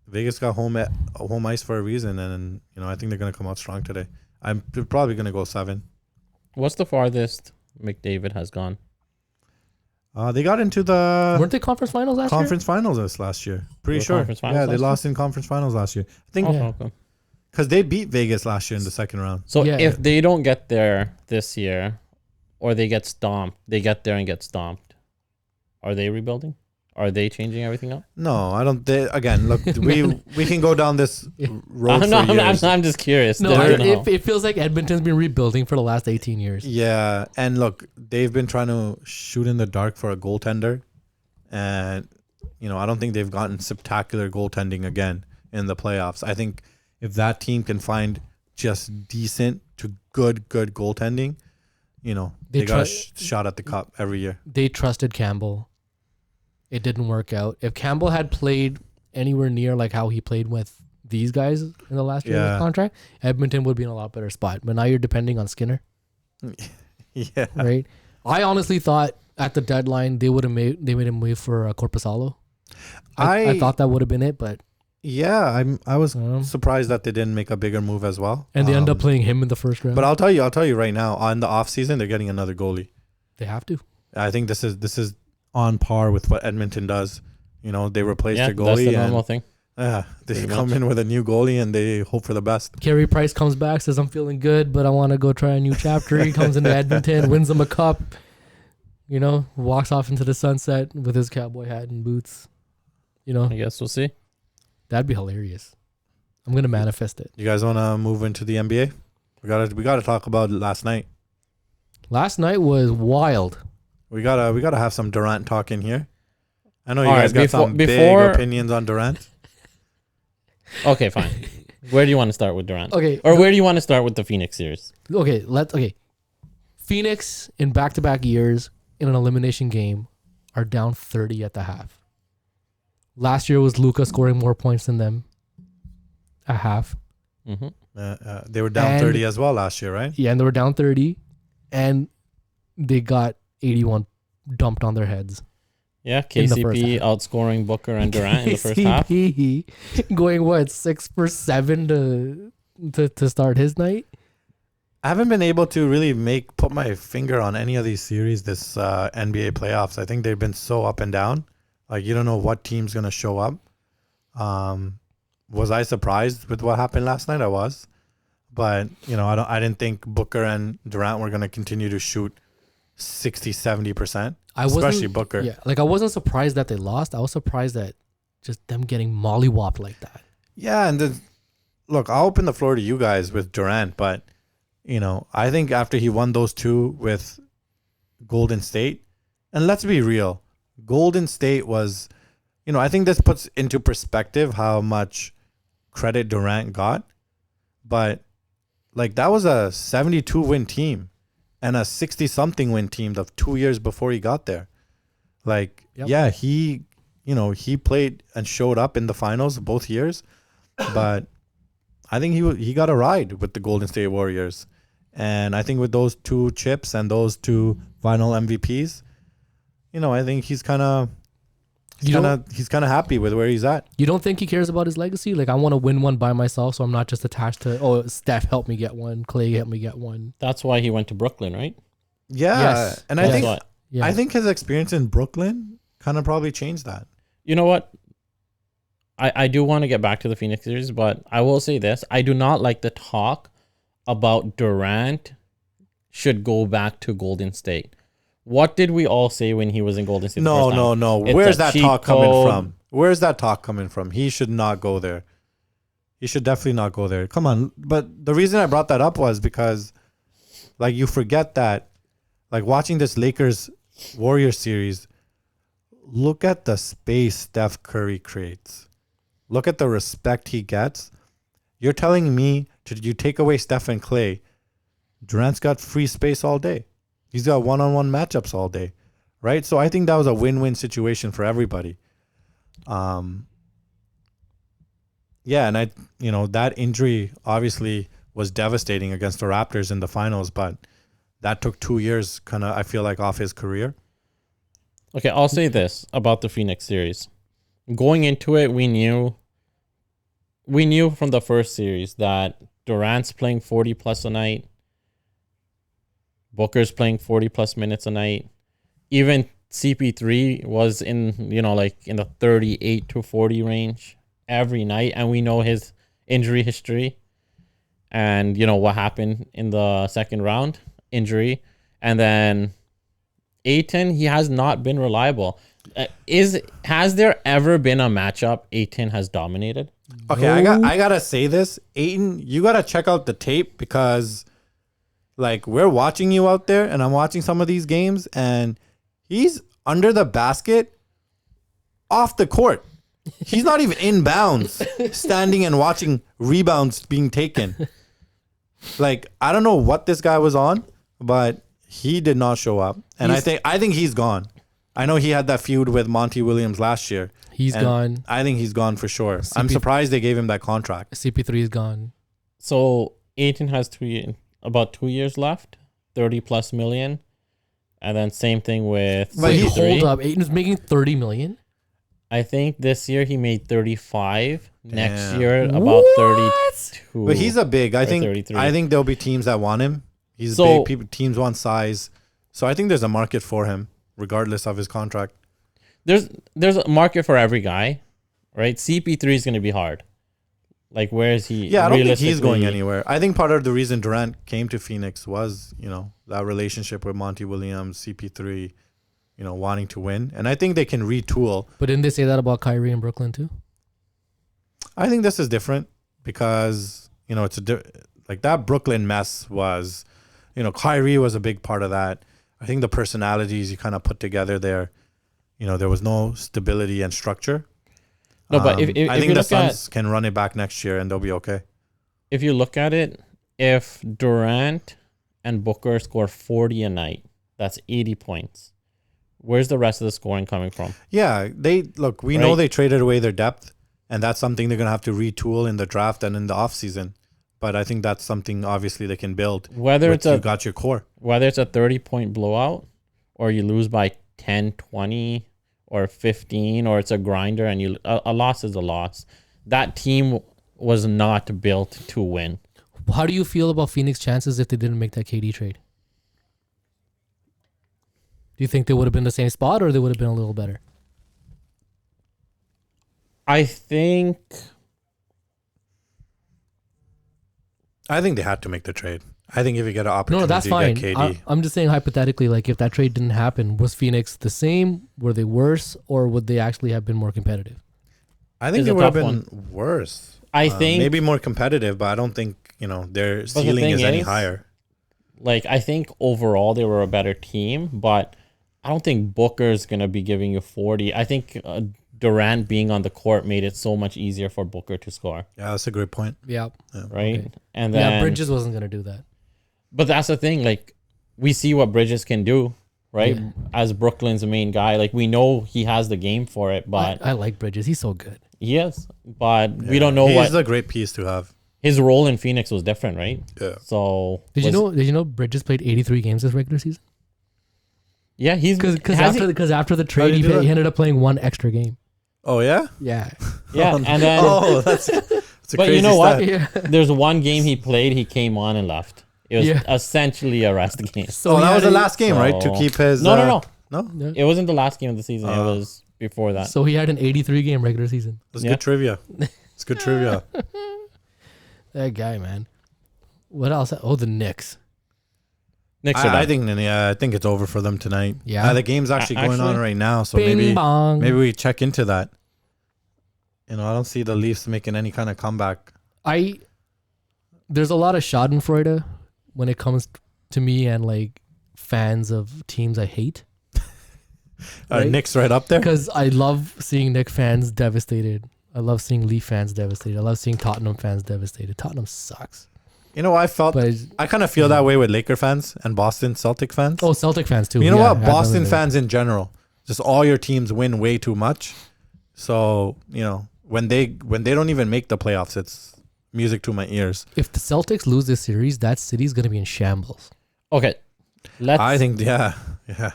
Vegas got home ice for a reason, and I think they're gonna come out strong today. I'm probably gonna go 7. What's the farthest McDavid has gone? They got into the Weren't they conference finals last conference finals this last year. Pretty They were sure. conference finals Yeah, they last lost in conference finals last year. I think Oh, Yeah. okay. because they beat Vegas last year in the second round. So Yeah. if they don't get there this year, or they get stomped, they get there and get stomped, are they rebuilding? Are they changing everything up? No, I don't. Again, look, we can go down this road for years. I'm just curious. year? I No, don't know. it feels like Edmonton's been rebuilding for the last 18 years. Yeah, and look, they've been trying to shoot in the dark for a goaltender, and I don't think they've gotten spectacular goaltending again in the playoffs. I think if that team can find just decent to good goaltending, they got a shot at the cup every year. They trusted Campbell. It didn't work out. If Campbell had played anywhere near like how he played with these guys in the last year of his Yeah. contract, Edmonton would be in a lot better spot. But now you're depending on Skinner, Yeah, right? I honestly thought at the deadline they made him wait for Corpusalo. I thought that would have been it, but yeah. I was Um, surprised that they didn't make a bigger move as well. and they end up playing him in the first round. But I'll tell you right now, on the off season, they're getting another goalie. They have to. I think this is on par with what Edmonton does. They replace Yeah, their that's the goalie normal and thing. they Pretty come much. in with a new goalie and they hope for the best. Carey Price comes back, says, I'm feeling good, but I want to go try a new chapter. He comes into Edmonton, wins them a cup, walks off into the sunset with his cowboy hat and boots. I guess we'll see. That'd be hilarious. I'm going to manifest it. You guys want to move into the NBA? We gotta talk about last night. Last night was wild. We gotta have some Durant talk in here. I know you All guys right, got some big opinions on Durant. Okay, fine. Where do you want to start with Durant? Okay. Or where do you want to start with the Phoenix series? Okay. Phoenix in back-to-back years in an elimination game are down 30 at the half. Last year was Luka scoring more points than them at half. Mm-hmm. They were down And- 30 as well last year, right? Yeah, and they were down 30 and they got 81 dumped on their heads. Yeah, In the first KCP half. outscoring Booker and Durant in the first half. KCP going 6 for 7 to start his night. I haven't been able to really put my finger on any of these series this NBA playoffs. I think they've been so up and down. Like you don't know what team's gonna show up. was I surprised with what happened last night? I was. But, I didn't think Booker and Durant were going to continue to shoot 60, 70%. Especially Booker. Yeah, like I wasn't surprised that they lost. I was surprised that just them getting mollywopped like that. Yeah, and look, I'll open the floor to you guys with Durant, but, I think after he won those two with Golden State, and let's be real, Golden State was, I think this puts into perspective how much credit Durant got, but like that was a 72 win team and a 60 something win team of 2 years before he got there. Like, Yep. yeah, he played and showed up in the finals both years, but I think he got a ride with the Golden State Warriors. And I think with those two chips and those two final MVPs, I think he's kind of happy with where he's at. You don't think he cares about his legacy? Like, I want to win one by myself, so I'm not just attached to, Steph helped me get one, Clay helped me get one. That's why he went to Brooklyn, right? Yeah, Yes. and Yes. I think his experience in Brooklyn kind of probably changed that. You know what? I do want to get back to the Phoenix series, but I will say this. I do not like the talk about Durant should go back to Golden State. What did we all say when he was in Golden State? No. It's Where's a that cheat talk coming code. from? Where's that talk coming from? He should not go there. He should definitely not go there. Come on. But the reason I brought that up was because, like, you forget that, like, watching this Lakers Warriors series, look at the space Steph Curry creates. Look at the respect he gets. You're telling me you take away Steph and Clay, Durant's got free space all day. He's got one-on-one matchups all day, right? So I think that was a win-win situation for everybody. Yeah, and that injury obviously was devastating against the Raptors in the finals, but that took 2 years kind of, I feel like, off his career. Okay, I'll say this about the Phoenix series. Going into it, we knew from the first series that Durant's playing 40 plus a night. Booker's playing 40 plus minutes a night. Even CP3 was in the 38 to 40 range every night. And we know his injury history and, what happened in the second round, injury. And then Ayton, he has not been reliable. Has there ever been a matchup Ayton has dominated? Okay, I gotta say this, Ayton, you gotta check out the tape because, like, we're watching you out there, and I'm watching some of these games, and he's under the basket, off the court. He's not even in bounds, standing and watching rebounds being taken. Like, I don't know what this guy was on, but he did not show up, and I think he's gone. I know he had that feud with Monty Williams last year. He's gone. I think he's gone for sure. I'm surprised they gave him that contract. CP3 is gone. So Ayton has about 2 years left, 30 plus million. And then same thing with But Wait, CP3. hold up. Ayton's making 30 million? I think this year he made 35. Next Damn. year about What? 32. But he's a big. I think 33. there'll be teams that want him. He's So- big. People, teams want size. So I think there's a market for him, regardless of his contract. There's a market for every guy, right? CP3 is going to be hard. Like, where is he? Yeah, I don't think he's going realistically? anywhere. I think part of the reason Durant came to Phoenix was, that relationship with Monty Williams, CP3, wanting to win. And I think they can retool. But didn't they say that about Kyrie in Brooklyn too? I think this is different because, it's like that Brooklyn mess was, Kyrie was a big part of that. I think the personalities you kind of put together there, there was no stability and structure. No, but if I you think the look Suns can run it back next year and they'll be okay. if you look at it, if Durant and Booker score 40 a night, that's 80 points. Where's the rest of the scoring coming from? Yeah, we know they traded away their depth, and that's something they're going to have to retool in the draft and in the offseason. But I think that's something obviously they can build. Whether you got your core. Whether it's a 30-point blowout or you lose by 10, 20 or 15 or it's a grinder and a loss is a loss. That team was not built to win. How do you feel about Phoenix chances if they didn't make that KD trade? Do you think they would have been the same spot or they would have been a little better? I think I think they had to make the trade. I think if you get an No, opportunity that's to fine. get KD. I'm just saying hypothetically, like if that trade didn't happen, was Phoenix the same? Were they worse, or would they actually have been more competitive? I think It's they a would have tough been worse. I think maybe more competitive, but I don't think their the ceiling thing is any is, higher. like I think overall they were a better team, but I don't think Booker's gonna be giving you 40. I think Durant being on the court made it so much easier for Booker to score, Yeah, that's a great point. Yeah. right? Okay. And then Yeah, Bridges wasn't gonna do that. But that's the thing. Like, we see what Bridges can do, right? Yeah. As Brooklyn's main guy, like we know he has the game for it, but I like Bridges. He's so good. he is. But we don't know He's what a great piece to have. his role in Phoenix was different, right? Yeah. So Did you know Bridges played 83 games this regular season? Yeah, he's Because after the trade, did he do that? he ended up playing one extra game. Oh yeah. Yeah. yeah, and then Oh, that's a but crazy you know what? stat. Yeah. There's one game he played, he came on and left. It was Yeah. essentially a rest game. So That he was had the a- last game, right? To So- keep his. No. No. Yeah. It wasn't the last game of the season. It was before that. So he had an 83 game regular season. That's Yeah. good trivia. It's good trivia. That guy, man. What else? Oh, the Knicks. Knicks are I done. I think it's over for them tonight. Yeah. The game's actually going on Actually? right now, so Bing bong. maybe we check into that. I don't see the Leafs making any kind of comeback. There's a lot of Schadenfreude when it comes to me and like fans of teams I hate. Right? Nick's right up there. Because I love seeing Knicks fans devastated. I love seeing Leaf fans devastated. I love seeing Tottenham fans devastated. Tottenham sucks. You know, I felt But I kind of feel that way with Laker fans and Boston Celtic fans. oh, Celtic fans too. You know Yeah, what? I Boston remember that. fans in general, just all your teams win way too much. So when they don't even make the playoffs, it's music to my ears. If the Celtics lose this series, that city's gonna be in shambles. Okay. I think, yeah.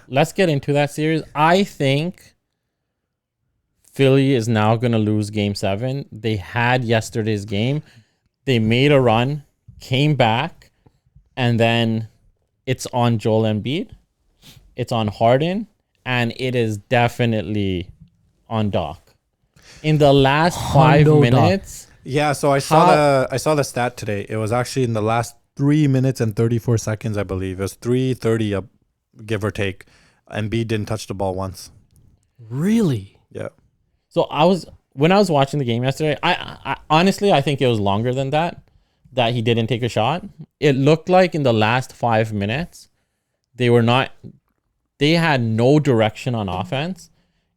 Let's get into that series. I think Philly is now going to lose game 7. They had yesterday's game. They made a run, came back, and then it's on Joel Embiid. It's on Harden, and it is definitely on Doc. In the last 5 Hondo Doc. minutes, Yeah, so I saw the stat today. It was actually in the last 3 minutes and 34 seconds, I believe. It was 3:30, give or take. Embiid didn't touch the ball once. Really? Yeah. so when I was watching the game yesterday, I honestly, I think it was longer than that he didn't take a shot. It looked like in the last 5 minutes, they had no direction on offense.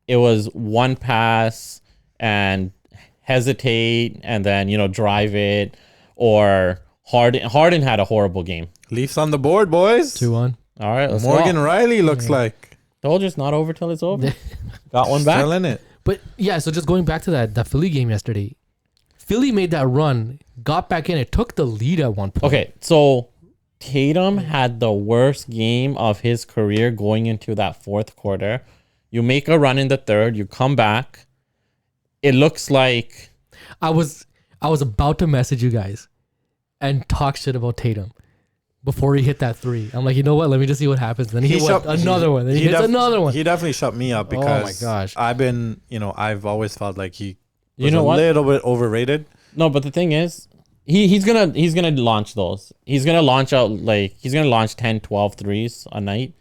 It was one pass and hesitate and then, drive it, or Harden had a horrible game. Leafs on the board, boys. 2-1. All right, let's Morgan go. Riley looks like. Told you it's not over till it's over. Got one back. Still in it. But yeah, so just going back to that Philly game yesterday, Philly made that run, got back in, it took the lead at one point. Okay, so Tatum had the worst game of his career going into that fourth quarter. You make a run in the third, you come back. It looks like I was about to message you guys and talk shit about Tatum before he hit that 3. I'm like, you know what? Let me just see what happens. Then he hit another one. Then he hits another one. He definitely shut me up Oh because my gosh. I've been, I've always felt like he was You know a what? little bit overrated. no, but the thing is, he's gonna launch those. He's gonna launch 10, 12 threes a night,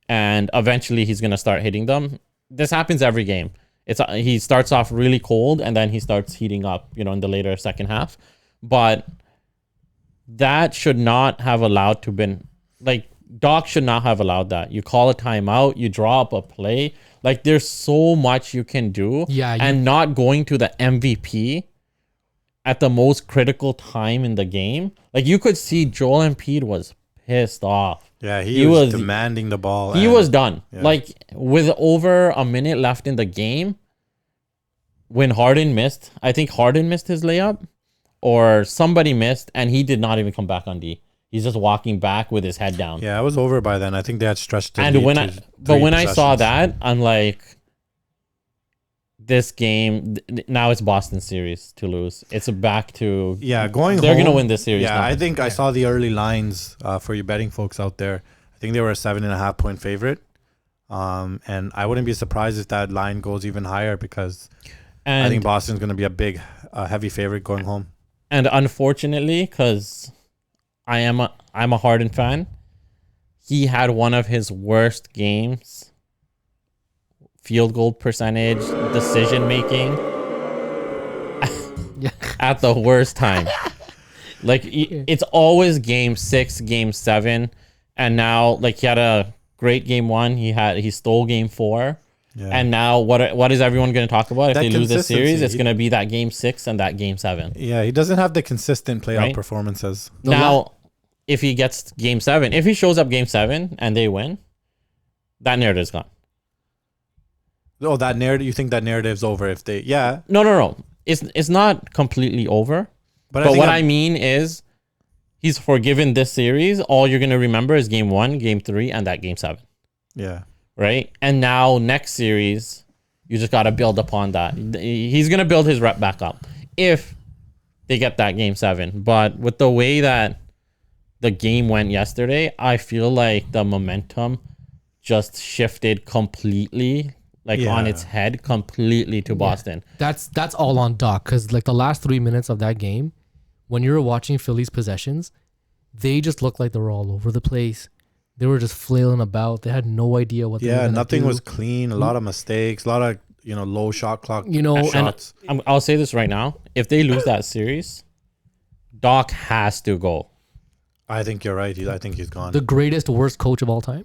and eventually he's gonna start hitting them. This happens every game. He starts off really cold and then he starts heating up, in the later second half. But that should not have allowed to been like Doc should not have allowed that. You call a timeout, you draw up a play. Like there's so much you can do. Yeah, and not going to the MVP at the most critical time in the game. Like you could see Joel Embiid was pissed off. Yeah, he was demanding the ball. He was done. Yeah. Like with over a minute left in the game, when Harden missed, I think Harden missed his layup or somebody missed and he did not even come back on D. He's just walking back with his head down. Yeah, it was over by then. I think they had stretched it. And when I saw that, I'm like, this game now it's Boston series to lose. It's back to they're gonna win this series. Yeah, now. I think I saw the early lines for you betting folks out there. I think they were a 7.5 point favorite, and I wouldn't be surprised if that line goes even higher because I think Boston's going to be a big, heavy favorite going home. And unfortunately, because I'm a Harden fan. He had one of his worst games. Field goal percentage, decision making at the worst time. Like it's always game 6, game 7, and now like he had a great game 1. He stole game 4. Yeah. And now what is everyone going to talk about if they lose this series? It's going to be that game 6 and that game 7. Yeah, he doesn't have the consistent playoff performances. Now, if he gets game 7, if he shows up game 7 and they win, that narrative's gone. Oh, that narrative, you think that narrative's over if they No. It's not completely over. But what I mean is he's forgiven this series. All you're going to remember is game 1, game 3, and that game 7. Yeah. Right? And now next series, you just got to build upon that. He's going to build his rep back up if they get that game 7. But with the way that the game went yesterday, I feel like the momentum just shifted completely, on its head completely to Boston. That's all on Doc, because like the last 3 minutes of that game, when you were watching Philly's possessions, they just looked like they were all over the place. They were just flailing about. They had no idea what they were going to do. Yeah, nothing was clean. A lot of mistakes. A lot of low shot clock. Shots. And I'll say this right now: if they lose that series, Doc has to go. I think you're right. I think he's gone. The greatest, worst coach of all time.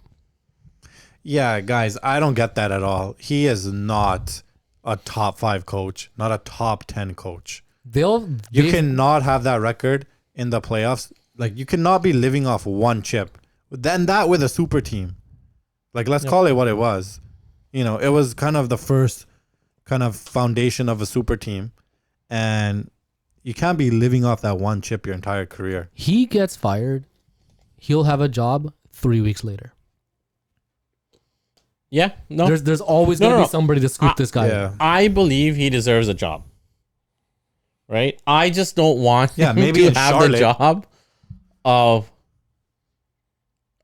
Yeah, guys, I don't get that at all. He is not a top 5 coach, not a top 10 coach. You cannot have that record in the playoffs. Like, you cannot be living off one chip. Then that with a super team. Like, let's call it what it was. It was kind of the first kind of foundation of a super team. And you can't be living off that one chip your entire career. He gets fired. He'll have a job 3 weeks later. Yeah, no. There's always going to be somebody to scoop this guy. Yeah. I believe he deserves a job. Right? I just don't want him maybe to have the job of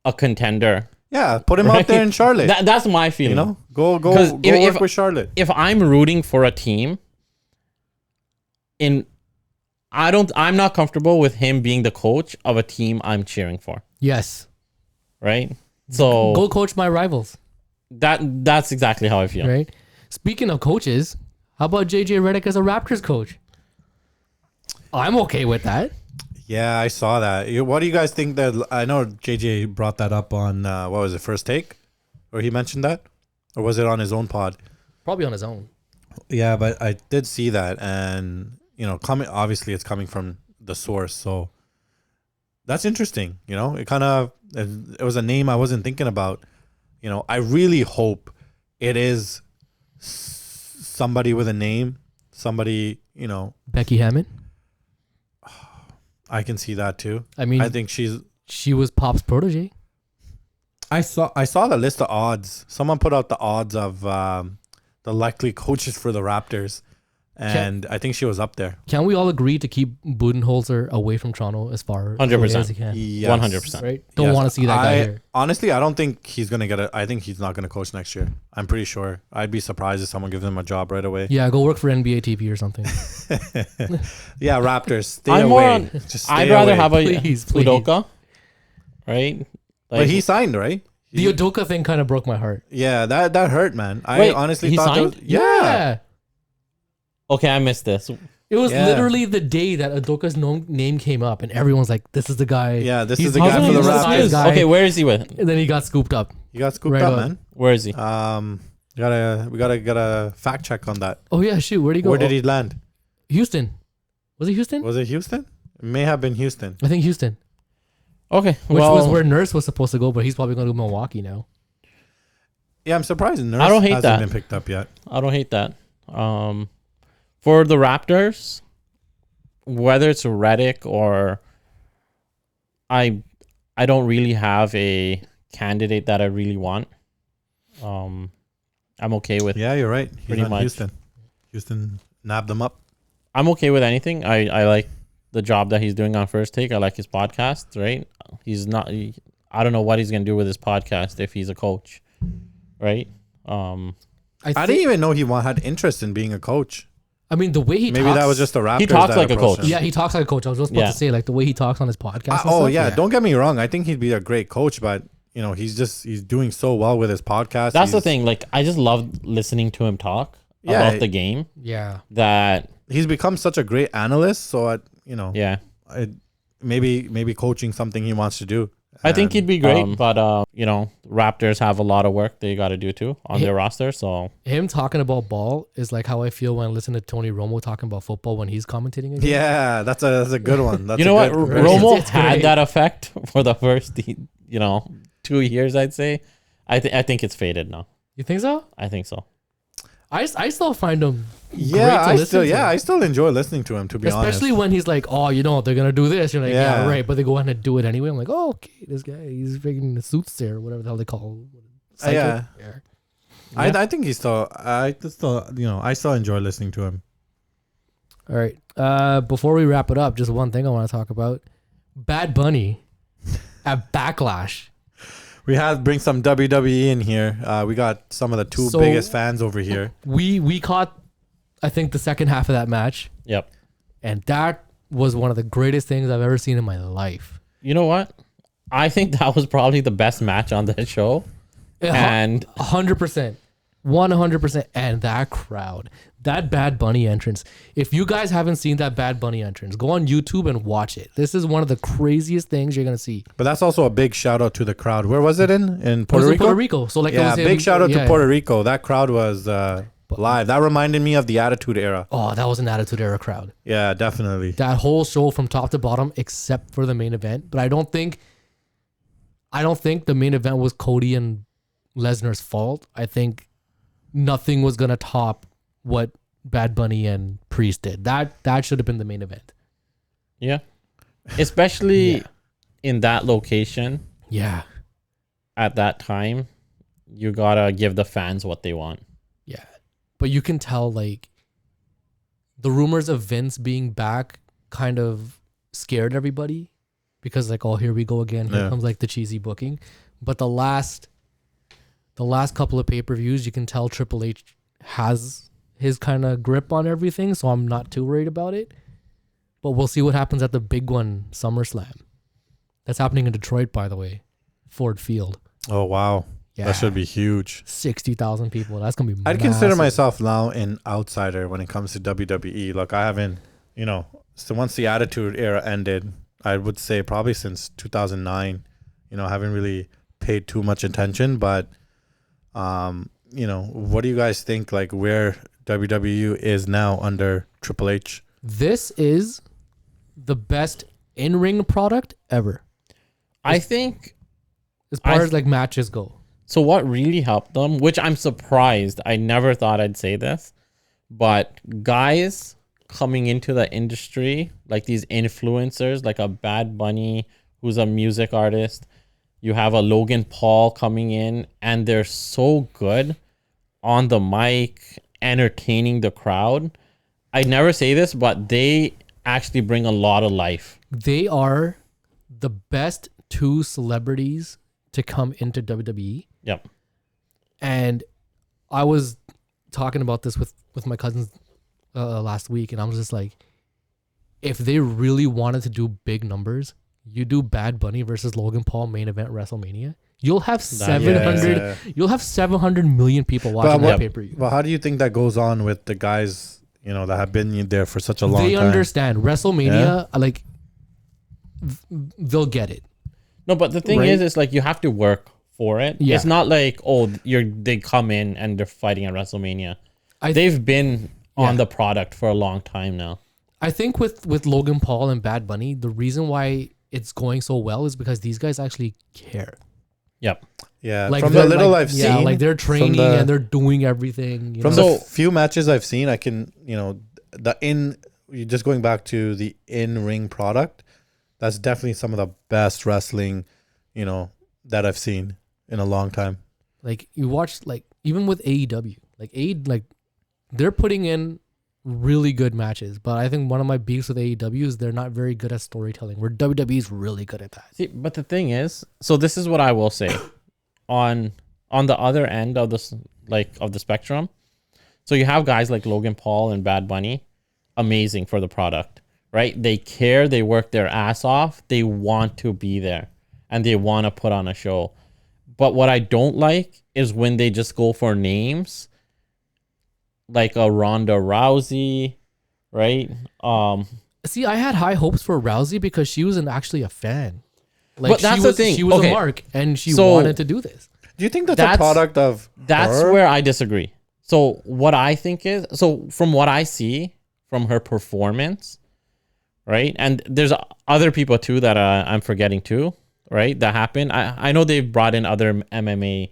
a contender. Yeah, put him out there in Charlotte. That's my feeling. Go work with Charlotte. If I'm rooting for a team, I'm not comfortable with him being the coach of a team I'm cheering for. Yes. Right? So go coach my rivals. That's exactly how I feel. Right. Speaking of coaches, how about JJ Redick as a Raptors coach? I'm okay with that. Yeah, I saw that. What do you guys think that? I know JJ brought that up on what was it, First Take, or he mentioned that, or was it on his own pod? Probably on his own. Yeah, but I did see that, and obviously it's coming from the source, so that's interesting. It was a name I wasn't thinking about. I really hope it is somebody with a name, somebody, Becky Hammond. I can see that too. I mean, I think she was Pop's protege. I saw the list of odds. Someone put out the odds of the likely coaches for the Raptors, and I think she was up there. Can we all agree to keep Budenholzer away from Toronto as far 100% as he can? Yes. 100%. Right? Don't want to see that guy here. Honestly, I don't think he's gonna get I think he's not gonna coach next year. I'm pretty sure. I'd be surprised if someone gives him a job right away. Yeah, go work for NBA TV or something. Yeah, Raptors, stay away. I'd rather have a Udoka, right? But he signed, right? The Udoka thing kind of broke my heart. Yeah, that hurt, man. I honestly thought signed? Yeah. Okay, I missed this. It was literally the day that Udoka's name came up, and everyone's like, "This is the guy." Yeah, this is the guy for the Raptors. Okay, where is he with? And then he got scooped up. He got scooped up, man. Where is he? We gotta get a fact check on that. Oh yeah, shoot. Where'd he go? Where did he land? Houston. Was it Houston? Was it Houston? It may have been Houston. I think Houston. Okay, which was where Nurse was supposed to go, but he's probably going to Milwaukee now. Yeah, I'm surprised Nurse hasn't been picked up yet. I don't hate that. For the Raptors, whether it's Redick or I don't really have a candidate that I really want. I'm okay with. Yeah, you're right. He's pretty on much. Houston nabbed them up. I'm okay with anything. I like the job that he's doing on First Take. I like his podcast. Right? I don't know what he's gonna do with his podcast if he's a coach. Right? I didn't even know he had interest in being a coach. I mean, the way he Maybe talks, that was just the Raptors. He talks that like a approached coach. him. Yeah, he talks like a coach. I was just about Yeah. to say, like, the way he talks on his podcast. and Oh stuff, yeah, don't get me wrong. I think he'd be a great coach, but you know, he's doing so well with his podcast. That's the He's- thing. Like, I just love listening to him talk Yeah. about the game. Yeah. That He's become such a great analyst. So you know, yeah, maybe coaching something he wants to do. I think And, he'd be great. But you know, Raptors have a lot of work they got to do too on Yeah. their roster. So Him talking about ball is like how I feel when I listen to Tony Romo talking about football when he's commentating. Again. Yeah, that's a good one. That's you know a what? good comparison. Romo It's had great. that effect for the first 2 years. I'd say. I think it's faded now. You think so? I think so. I still find him Yeah, great to listen to. I still enjoy listening to him. To be Especially honest, when he's like, oh, you know, they're going to do this. You're like, yeah. Yeah. right. But they go ahead and do it anyway. I'm like, oh, okay, this guy, he's freaking the suits there, whatever the hell they call it. Yeah. Yeah. I think he's still. I still enjoy listening to him. All right. Before we wrap it up, just one thing I want to talk about. Bad Bunny at Backlash. We have bring some WWE in here. We got some of the two So- biggest fans over here. We caught, I think, the second half of that match. Yep. And that was one of the greatest things I've ever seen in my life. You know what? I think that was probably the best match on that show. And 100%. 100%. And that crowd. That Bad Bunny entrance. If you guys haven't seen that Bad Bunny entrance, go on YouTube and watch it. This is one of the craziest things you're going to see. But that's also a big shout out to the crowd. Where was it in It was Puerto in Rico? Puerto Rico. So like it Yeah, was big shout out yeah. to Puerto Rico. That crowd was live. That reminded me of the Attitude Era. Oh, that was an Attitude Era crowd. Yeah, definitely. That whole show from top to bottom, except for the main event. But I don't think the main event was Cody and Lesnar's fault. I think nothing was gonna top what Bad Bunny and Priest did. That should have been the main event. yeah, especially Yeah. in that location Yeah. at that time, you gotta give the fans what they want. Yeah. But you can tell like the rumors of Vince being back kind of scared everybody because like, oh, here we go again. Here Yeah. comes like the cheesy booking. But the last couple of pay-per-views, you can tell Triple H has his kind of grip on everything, so I'm not too worried about it. But we'll see what happens at the big one, SummerSlam. That's happening in Detroit, by the way. Ford Field. Oh wow, Yeah. that should be huge. 60,000 people. That's going to be I'd consider massive. myself now an outsider when it comes to WWE. Look, I haven't, so once the Attitude Era ended, I would say probably since 2009, I haven't really paid too much attention. But, what do you guys think, like where WWE is now under Triple H? This is the best in-ring product ever, I think as far as like matches go. so. What really helped them, which I'm surprised, I never thought I'd say this, but guys coming into the industry, like these influencers, like a Bad Bunny, who's a music artist, you have a Logan Paul coming in, and they're so good on the mic, entertaining the crowd. I never say this, but they actually bring a lot of life. They are the best two celebrities to come into WWE. Yep. And I was talking about this with my cousins last week, and I was just like, if they really wanted to do big numbers, you do Bad Bunny versus Logan Paul main event WrestleMania. You'll have 700. Yeah. You'll have 700 million people watching But that what- pay per view. Well, how do you think that goes on with the guys, that have been there for such a long They time? understand WrestleMania. Like they'll get it. No, but the thing Right. is, it's like you have to work for it. Yeah. It's not like, oh, they come in and they're fighting at WrestleMania. I They've been on Yeah. the product for a long time now. I think with Logan Paul and Bad Bunny, the reason why it's going so well is because these guys actually care. Yep. Yeah, Like from the they're, little like, I've yeah, seen, like they're training the- and they're doing everything. from know? the few matches I've seen, I can, just going back to the in-ring product, that's definitely some of the best wrestling, that I've seen in a long time. Like you watch, like even with AEW, like they're putting in really good matches. But I think one of my beefs with AEW is they're not very good at storytelling. Where WWE is really good at that. See, but the thing is, so this is what I will say, on the other end of this, like of the spectrum. So you have guys like Logan Paul and Bad Bunny, amazing for the product, right? They care, they work their ass off, they want to be there, and they want to put on a show. But what I don't like is when they just go for names like a Ronda Rousey, right? See, I had high hopes for Rousey because she wasn't actually a fan. Like, but that's the thing. She was Okay. a mark, and she wanted to do this. Do you think that's a product of That's her? where I disagree. So what I think is, so from what I see from her performance, right? And there's other people too that I'm forgetting too, right? That happened. I know they've brought in other MMA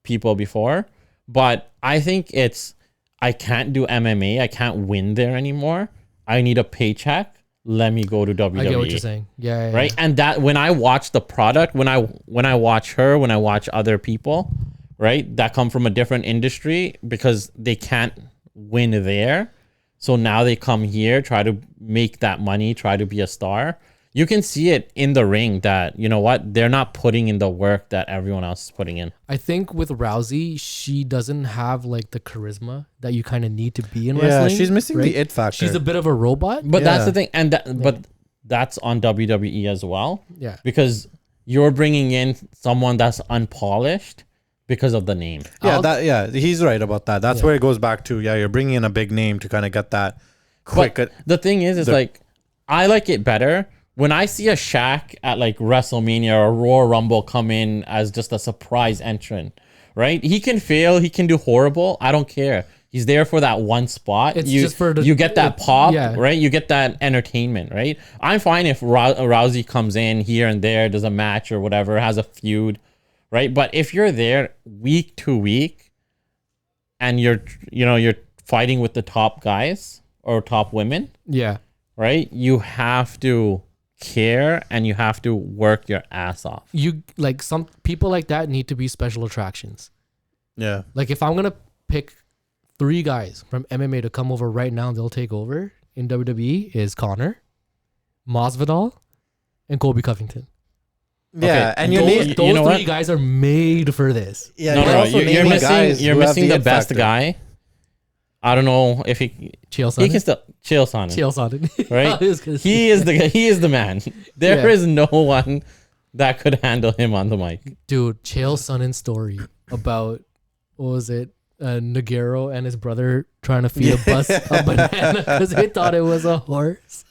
people before, but I think it's, I can't do MMA. I can't win there anymore. I need a paycheck. Let me go to WWE. I get what you're saying. Yeah. Right. And that when I watch the product, when I watch her, when I watch other people, right, that come from a different industry because they can't win there. So now they come here, try to make that money, try to be a star. You can see it in the ring that, you know what, they're not putting in the work that everyone else is putting in. I think with Rousey, she doesn't have like the charisma that you kind of need to be in wrestling. Yeah, she's missing right? the it factor. She's a bit of a robot. But that's Yeah. the thing. And but that's on WWE as well. Yeah. Because you're bringing in someone that's unpolished because of the name. Yeah, he's right about that. That's where it goes back to, you're bringing in a big name to kind of get that quick. But the thing is like, I like it better when I see a Shaq at like WrestleMania or Royal Rumble come in as just a surprise entrant, right? He can fail, he can do horrible. I don't care. He's there for that one spot. It's just for the, you get that pop, yeah. right? You get that entertainment, right? I'm fine if Rousey comes in here and there, does a match or whatever, has a feud, right? But if you're there week to week and you're fighting with the top guys or top women, Yeah. right? You have to care and you have to work your ass off. You like some people like that need to be special attractions. Yeah. Like if I'm going to pick 3 guys from MMA to come over right now and they'll take over in WWE is Connor, Masvidal, and Colby Covington. Yeah, Okay, and you those- need Those you know 3 what? guys are made for this. yeah, No, you're no, also you're naming missing. guys You're who have missing the it best factor. guy. I don't know if he Chael Sonnen. he can still Chael Sonnen, Chael Sonnen. right? I was gonna say- He is the man. There Yeah. is no one that could handle him on the mic. Dude, Chael Sonnen's story about, what was it? Nagaro and his brother trying to feed a bus a banana because they thought it was a horse.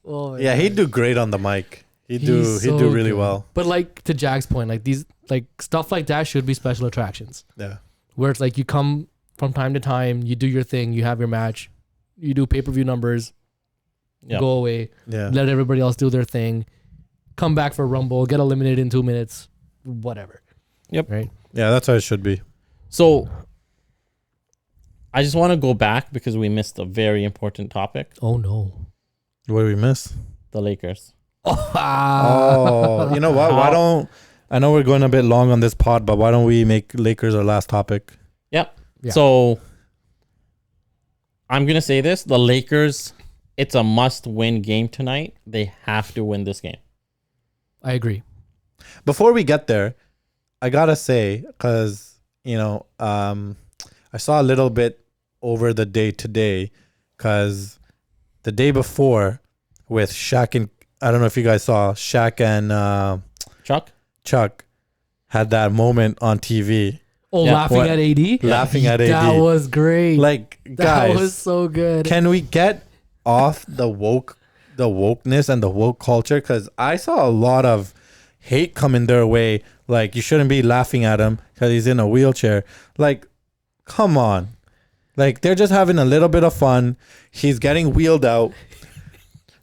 Oh my Yeah, God. he'd do great on the mic. He'd do He's so really good. well. But like to Jack's point, like these like stuff like that should be special attractions. Yeah. Where it's like you come from time to time, you do your thing, you have your match, you do pay-per-view numbers, Yeah. go away, Yeah. let everybody else do their thing, come back for Rumble, get eliminated in 2 minutes, whatever. Yep. Right? Yeah, that's how it should be. So I just want to go back because we missed a very important topic: Oh no. What did we miss? the Lakers. Oh, you know what? Why don't I know we're going a bit long on this pod, but why don't we make Lakers our last topic? Yep. Yeah. So I'm gonna say this: the Lakers. It's a must-win game tonight. They have to win this game. I agree. Before we get there, I gotta say, because I saw a little bit over the day today, because the day before with Shaq and I don't know if you guys saw Shaq and Chuck had that moment on TV. Oh, Yeah. laughing What? at AD? Laughing at AD. That was great. Like, that guys, was so good. can we get off the wokeness and the woke culture? Because I saw a lot of hate coming their way. Like, you shouldn't be laughing at him because he's in a wheelchair. Like, come on. Like, they're just having a little bit of fun. He's getting wheeled out.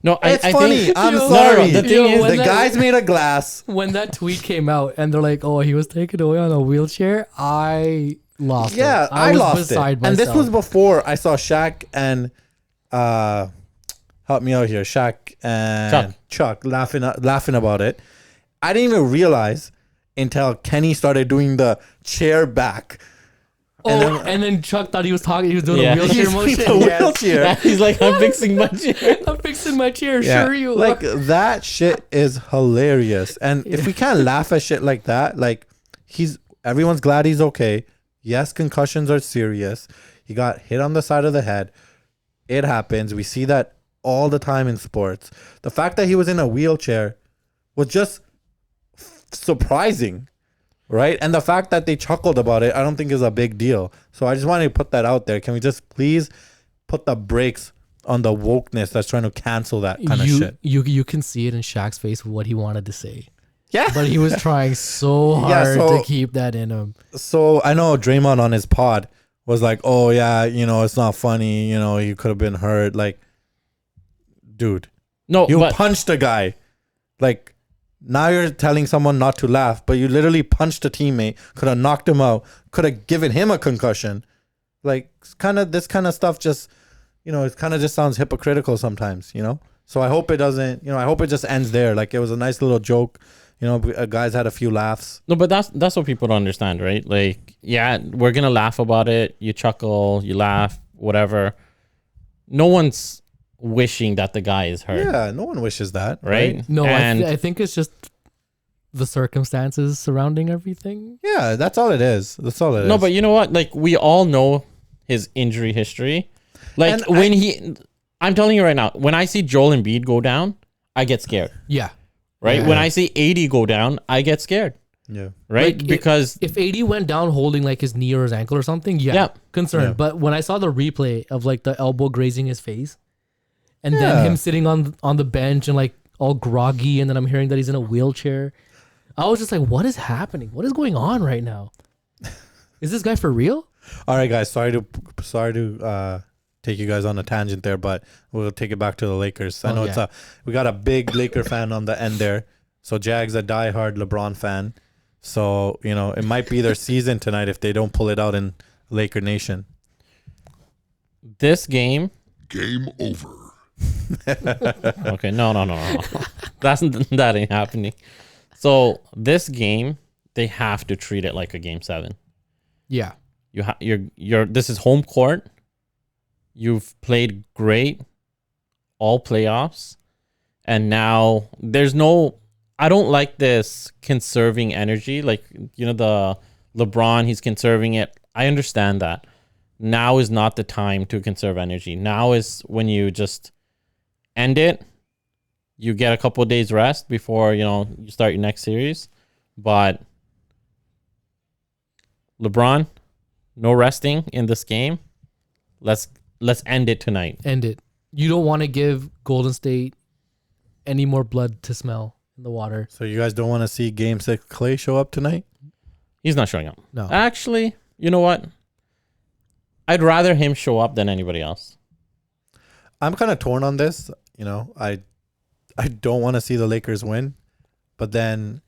No, It's I funny. think I'm Yo, sorry. the thing is, the guy's made of glass. when that tweet came out and they're like, "Oh, he was taken away on a wheelchair," I lost Yeah, it. I was lost it. beside And this was myself. before I saw Shaq and help me out here, Shaq and Chuck laughing about it. I didn't even realize until Kenny started doing the chair back. Oh, and then Chuck thought he was talking. He was doing Yeah. a wheelchair He's motion. the Yes. wheelchair. he's like, I'm fixing my chair. I'm fixing my chair. Yeah. Sure, you Like, are. that shit is hilarious. And if we can't laugh at shit like that, like, everyone's glad he's okay. Yes, concussions are serious. He got hit on the side of the head. It happens. We see that all the time in sports. The fact that he was in a wheelchair was just surprising, right? And the fact that they chuckled about it, I don't think is a big deal. So I just wanted to put that out there. Can we just please put the brakes on the wokeness that's trying to cancel that kind of shit? You can see it in Shaq's face what he wanted to say. Yeah. But he was trying so hard to keep that in him. So I know Draymond on his pod was like, oh yeah, you know, it's not funny. You know, you could have been hurt. Like, dude, No, you but punched a guy. Like, now you're telling someone not to laugh, but you literally punched a teammate, could have knocked him out, could have given him a concussion. Like, this kind of stuff just, you know, it kind of just sounds hypocritical sometimes, you know? So I hope it doesn't, you know, I hope it just ends there. Like, it was a nice little joke. You know, guys had a few laughs. no, but that's what people don't understand, right? Like, yeah, we're gonna laugh about it. You chuckle, you laugh, whatever. No one's wishing that the guy is hurt, Yeah, no one wishes that, right? No, And I think it's just the circumstances surrounding everything. Yeah, that's all it is. That's all it is. no, but you know what? Like, we all know his injury history. Like, And I'm telling you right now, when I see Joel Embiid go down, I get scared, Yeah. right? Yeah. When I see AD go down, I get scared, Yeah. right? Like, because if AD went down holding like his knee or his ankle or something, Yeah. concerned. Yeah. But when I saw the replay of like the elbow grazing his face, and Yeah. then him sitting on the bench and like all groggy, and then I'm hearing that he's in a wheelchair, I was just like, what is happening? What is going on right now? Is this guy for real? All right, guys. Sorry to take you guys on a tangent there, but we'll take it back to the Lakers. I know we got a big Laker fan on the end there. So Jag's a diehard LeBron fan. So, you know, it might be their season tonight if they don't pull it out in Laker Nation. this game, Game over. okay, no. That ain't happening. So this game, they have to treat it like a game 7. Yeah. You're this is home court. You've played great all playoffs, and now I don't like this conserving energy. Like, you know, the LeBron, he's conserving it. I understand that. Now is not the time to conserve energy. Now is when you just end it. You get a couple of days rest before, you know, you start your next series. But LeBron, no resting in this game. Let's end it tonight. End it. You don't want to give Golden State any more blood to smell in the water. So you guys don't want to see Game 6 Clay show up tonight? He's not showing up. No. Actually, you know what? I'd rather him show up than anybody else. I'm kind of torn on this. You know, I don't want to see the Lakers win, but then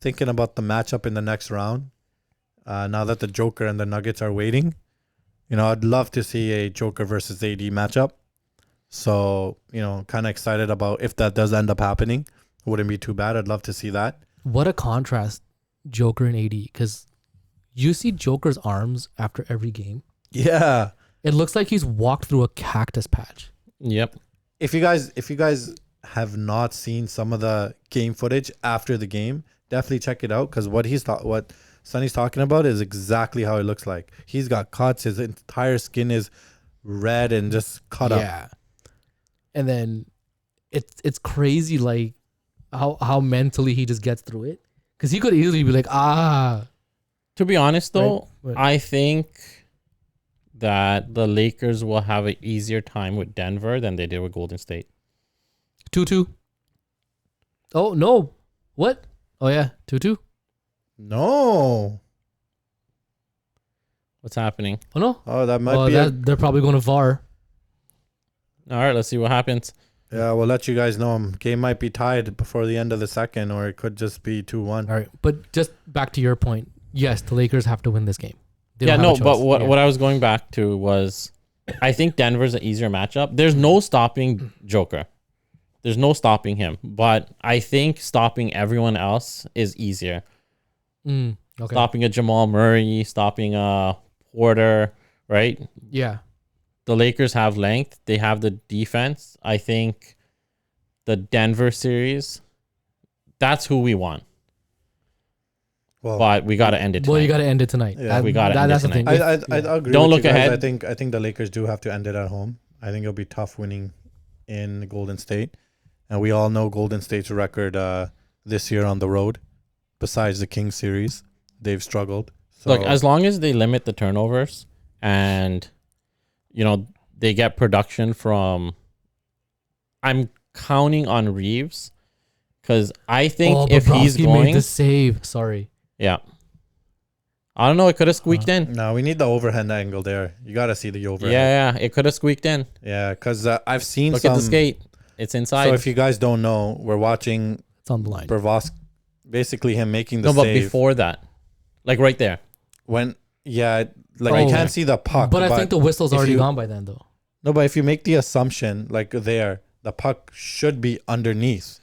thinking about the matchup in the next round, now that the Joker and the Nuggets are waiting, you know, I'd love to see a Joker versus AD matchup. So, you know, kind of excited about if that does end up happening. Wouldn't be too bad. I'd love to see that. What a contrast, Joker and AD, because you see Joker's arms after every game. Yeah. It looks like he's walked through a cactus patch. Yep. If you guys have not seen some of the game footage after the game, definitely check it out, because what Sonny's talking about is exactly how it looks like. He's got cuts. His entire skin is red and just cut up. Yeah. And then it's crazy, like how mentally he just gets through it, because he could easily be like, To be honest, though, Right. I think that the Lakers will have an easier time with Denver than they did with Golden State. 2-2. Oh no, what? Oh yeah, 2-2. No. What's happening? Oh no. Oh, that might be they're probably going to VAR. All right, let's see what happens. Yeah, we'll let you guys know. Game might be tied before the end of the second, or it could just be 2-1. All right, but just back to your point. Yes, the Lakers have to win this game. They Yeah, don't have no, a but choice. what I was going back to was, I think Denver's an easier matchup. There's no stopping Joker. There's no stopping him. But I think stopping everyone else is easier. Okay. Stopping a Jamal Murray, stopping a Porter, right? Yeah. The Lakers have length. They have the defense. I think the Denver series, that's who we want. but we got to end it tonight. Well, you got to end it tonight. Yeah, we gotta end it That's the tonight. thing. I agree. Don't with look you guys. ahead. I think the Lakers do have to end it at home. I think it'll be tough winning in Golden State, and we all know Golden State's record this year on the road. Besides the Kings series, they've struggled. So Look, as long as they limit the turnovers and, they get production from, I'm counting on Reeves because I think if he's Bobrovsky going, made the save. Sorry. yeah, I don't know. It could have squeaked in. no, we need the overhand angle there. You got to see the overhead. Yeah, it could have squeaked in. Yeah, because I've seen Look some. at the skate. It's inside. So if you guys don't know, we're watching It's on the line. Bravos, basically him making the no, but save. before that, like right there. I Oh. can't see the puck. But I think the whistle's if already you- gone by then, though. No, but if you make the assumption like there, the puck should be underneath.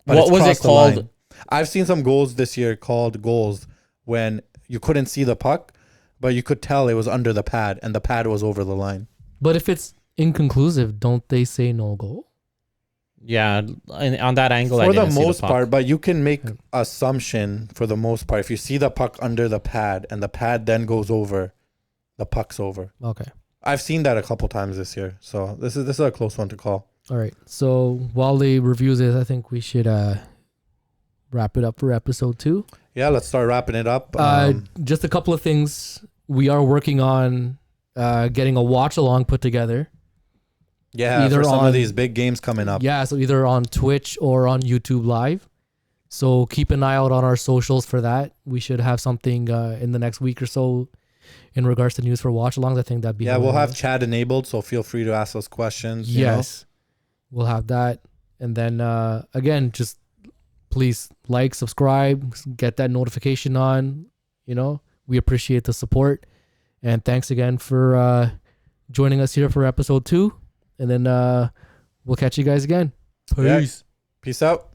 But What it's was it crossed the called? line. I've seen some goals this year called goals when you couldn't see the puck, but you could tell it was under the pad and the pad was over the line. But if it's inconclusive, don't they say no goal? Yeah, and on that angle, I For the didn't see most puck. part, but you can make assumption for the most part. If you see the puck under the pad and the pad then goes over, the puck's over. Okay. I've seen that a couple times this year. So this is a close one to call. All right. So while the reviews is, I think we should wrap it up for episode 2. Yeah, let's start wrapping it up. Just a couple of things. We are working on getting a watch along put together. Yeah, either for some on- of these big games coming up. Yeah, so either on Twitch or on YouTube Live. So keep an eye out on our socials for that. We should have something in the next week or so in regards to news for watch-alongs. I think that'd be Yeah, we'll have hilarious. chat enabled, so feel free to ask us questions. Yes, we'll have that. And then again, just please like, subscribe, get that notification on. We appreciate the support. And thanks again for joining us here for episode 2. And then we'll catch you guys again. Yeah. Peace out.